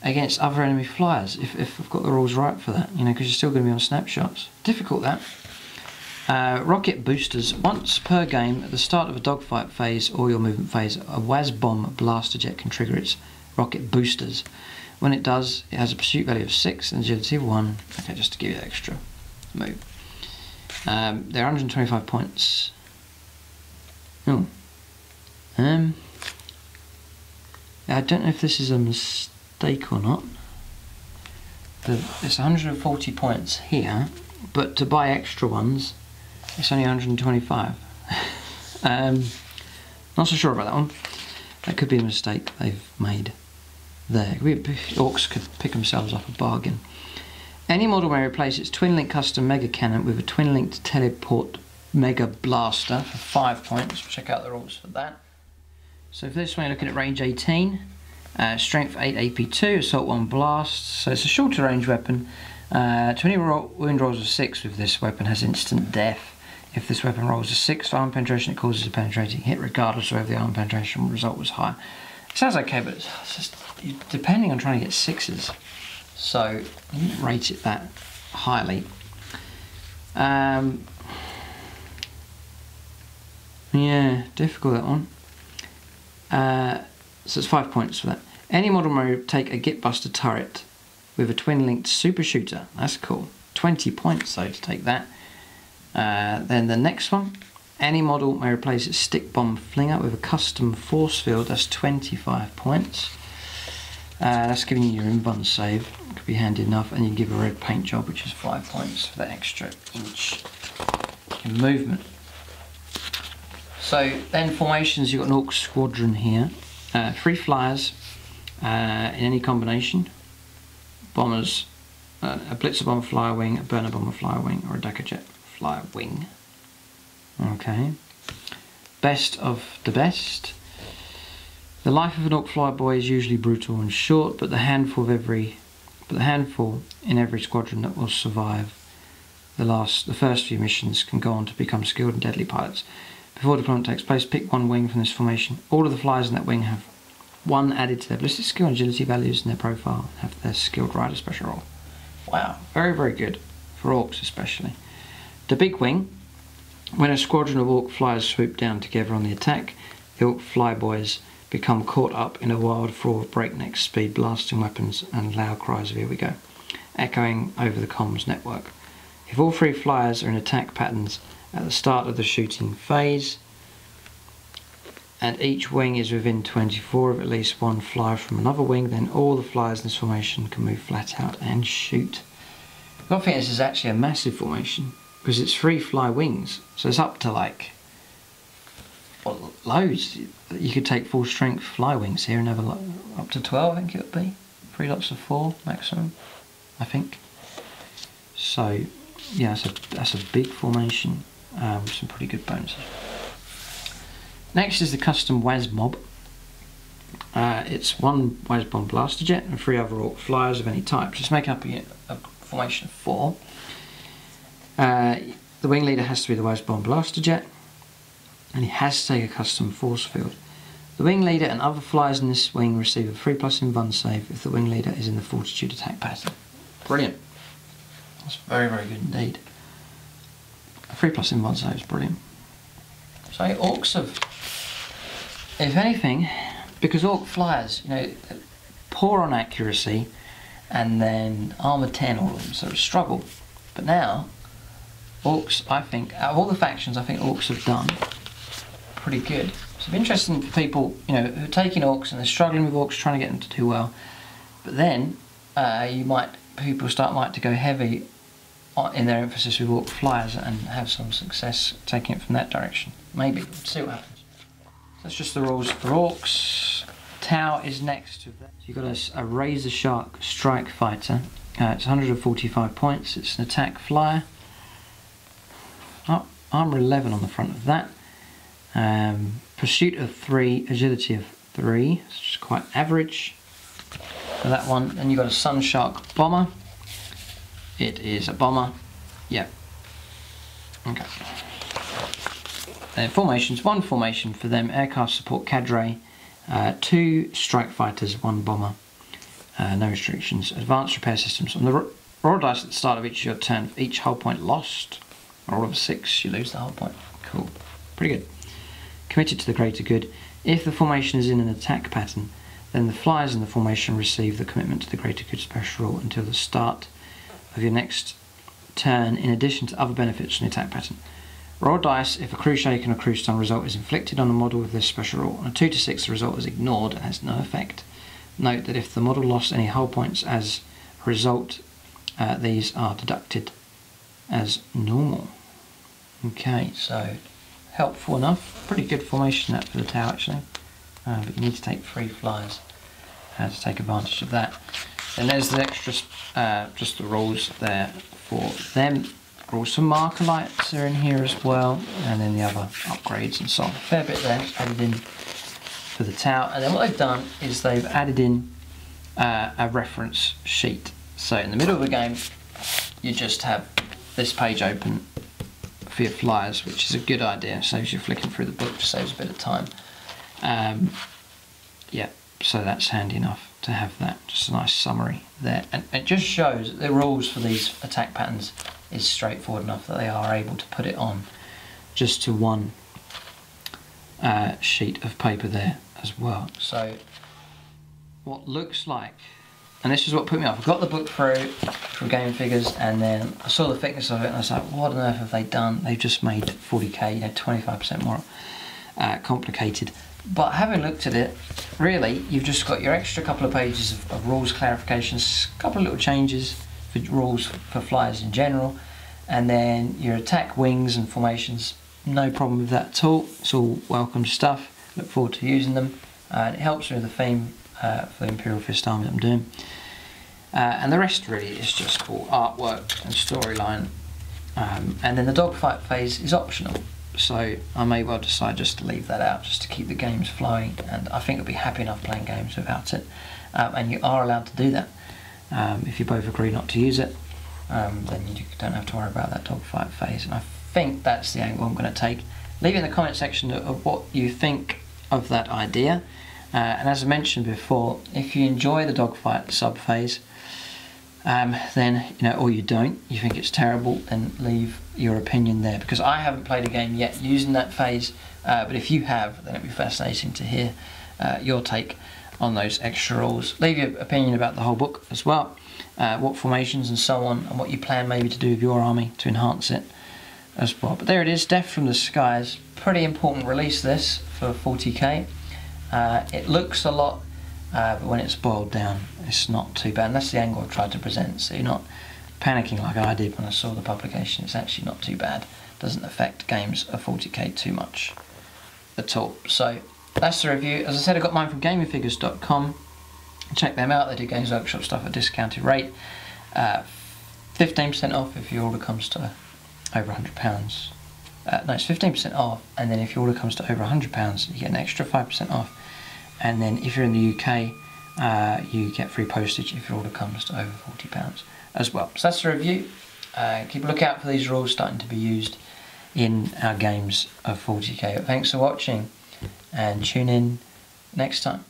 S1: against other enemy flyers. If I've got the rules right for that, because you're still going to be on snapshots. Difficult that. Rocket boosters. Once per game, at the start of a dogfight phase or your movement phase, a Wazbomb Blaster Jet can trigger its rocket boosters. When it does, it has a pursuit value of 6 and agility of 1. Okay, just to give you that extra move. They're 125 points. Oh. I don't know if this is a mistake or not. It's 140 points here, but to buy extra ones, it's only 125. Not so sure about that one. That could be a mistake they've made there. Orcs could pick themselves up a bargain. Any model may replace its twin-link custom mega cannon with a twin-linked teleport mega blaster for 5 points. Check out the rules for that. So for this one, you're looking at range 18, strength 8 AP2, assault 1 blast. So it's a shorter range weapon. 20 wound rolls of 6 with this weapon has instant death. If this weapon rolls a 6 for arm penetration, it causes a penetrating hit regardless of whether the arm penetration result was high. It sounds okay, but it's just depending on trying to get 6s. So I didn't rate it that highly. Yeah, difficult that one. So it's 5 points for that. Any model may take a Gitbuster turret with a twin-linked super shooter. That's cool. 20 points though to take that. Then the next one, any model may replace its stick bomb flinger with a custom force field. That's 25 points. That's giving you your invuln save. Could be handy enough, and you can give a red paint job, which is 5 points for that extra inch in movement. So then formations, you've got an Orc squadron here. 3 flyers in any combination. Bombers, a Blitzer bomber flyer wing, a burner bomber flyer wing, or a Decker jet flyer wing. Okay. Best of the best. The life of an Orc flyboy is usually brutal and short, but the handful in every squadron that will survive the first few missions can go on to become skilled and deadly pilots. Before deployment takes place, pick one wing from this formation. All of the flyers in that wing have 1 added to their ballistic skill and agility values in their profile, and have their skilled rider special roll. Wow, very, very good for Orcs especially. The big wing. When a squadron of Orc flyers swoop down together on the attack, the Orc flyboys become caught up in a wild floor of breakneck speed, blasting weapons and loud cries of "here we go," echoing over the comms network. If all 3 flyers are in attack patterns at the start of the shooting phase, and each wing is within 24 of at least 1 flyer from another wing, then all the flyers in this formation can move flat out and shoot. I think this is actually a massive formation, because it's 3 fly wings, so it's up to like, well, loads. You could take full strength fly wings here and have up to 12, I think it would be. 3 lots of 4 maximum, I think. So yeah, that's a big formation with some pretty good bonuses. Next is the custom Wasmob. It's 1 Wasbomb blaster jet and 3 other Orc flyers of any type. Just make up a formation of 4. The wing leader has to be the Wasbomb blaster jet, and he has to take a custom force field. The wing leader and other flyers in this wing receive a 3+ invuln save if the wing leader is in the fortitude attack pattern. Brilliant. That's very, very good indeed. A 3+ invuln save is brilliant. So Orcs have, if anything, because Orc flyers, you know, poor on accuracy, and then armor 10 all of them, so it's a struggle. But now, Orcs, I think, out of all the factions, I think Orcs have done pretty good. So it's interesting for people, you know, who are taking Orcs and they're struggling with Orcs, trying to get them to do well. But then people might to go heavy in their emphasis with Orc flyers and have some success taking it from that direction. Maybe. We'll see what happens. That's just the rules for Orcs. Tau is next to that. So you've got a Razor Shark Strike Fighter. It's 145 points. It's an attack flyer. Oh, armor 11 on the front of that. Pursuit of 3, agility of 3, which is quite average for that one. Then you've got a Sun Shark Bomber. It is a bomber. Yeah. Okay. Formations, 1 formation for them, aircraft support cadre, 2 strike fighters, 1 bomber, no restrictions. Advanced repair systems. On the roll dice at the start of each of your turn, for each hull point lost, roll of a 6, you lose the hull point. Cool. Pretty good. Committed to the greater good. If the formation is in an attack pattern, Then the flyers in the formation receive the commitment to the greater good special rule until the start of your next turn, in addition to other benefits from the attack pattern. Roll dice if a crew shaken or crew stun result is inflicted on a model with this special rule. On a 2 to 6, the result is ignored and has no effect. Note that if the model lost any hull points as a result, these are deducted as normal. Okay, so helpful enough. Pretty good formation that for the Tau actually. But you need to take 3 flyers to take advantage of that. Then there's the extras, just the rules there for them. Rules for marker lights are in here as well, and then the other upgrades and so on. A fair bit there added in for the Tau. And then what they've done is they've added in a reference sheet. So in the middle of the game, you just have this page open for your flyers, which is a good idea. Saves you flicking through the book, just saves a bit of time. Yeah, so that's handy enough to have that. Just a nice summary there, and it just shows that the rules for these attack patterns is straightforward enough that they are able to put it on just to one sheet of paper there as well. So what looks like, and this is what put me off, I got the book through for Game Figures, and then I saw the thickness of it and I was like, what on earth have they done? They've just made 40k, 25% more complicated. But having looked at it, really, you've just got your extra couple of pages of rules clarifications, a couple of little changes for rules for flyers in general, and then your attack wings and formations, no problem with that at all. It's all welcome stuff. Look forward to using them. And it helps me with the theme for the Imperial Fist Army that I'm doing. And the rest really is just all artwork and storyline. And then the dogfight phase is optional. So I may well decide just to leave that out, just to keep the games flowing, and I think you'll be happy enough playing games without it. And you are allowed to do that. If you both agree not to use it, then you don't have to worry about that dogfight phase. And I think that's the angle I'm going to take. Leave in the comment section of what you think of that idea. And as I mentioned before, if you enjoy the dogfight sub phase, then, or you don't, you think it's terrible, then leave your opinion there, because I haven't played a game yet using that phase, but if you have, then it'd be fascinating to hear your take on those extra rules. Leave your opinion about the whole book as well, what formations and so on, and what you plan maybe to do with your army to enhance it as well. But there it is, Death from the Skies. Pretty important release this for 40k. It looks a lot, but when it's boiled down, it's not too bad. And that's the angle I've tried to present, so you're not panicking like I did when I saw the publication. It's actually not too bad. It doesn't affect games of 40k too much at all. So that's the review. As I said, I got mine from gamingfigures.com. Check them out. They do Games Workshop stuff at a discounted rate. 15% off if your order comes to over £100. No, it's 15% off, and then if your order comes to over £100, you get an extra 5% off. And then if you're in the UK, you get free postage if your order comes to over £40 as well. So that's the review. Keep a lookout for these rules starting to be used in our games of 40k. But thanks for watching, and tune in next time.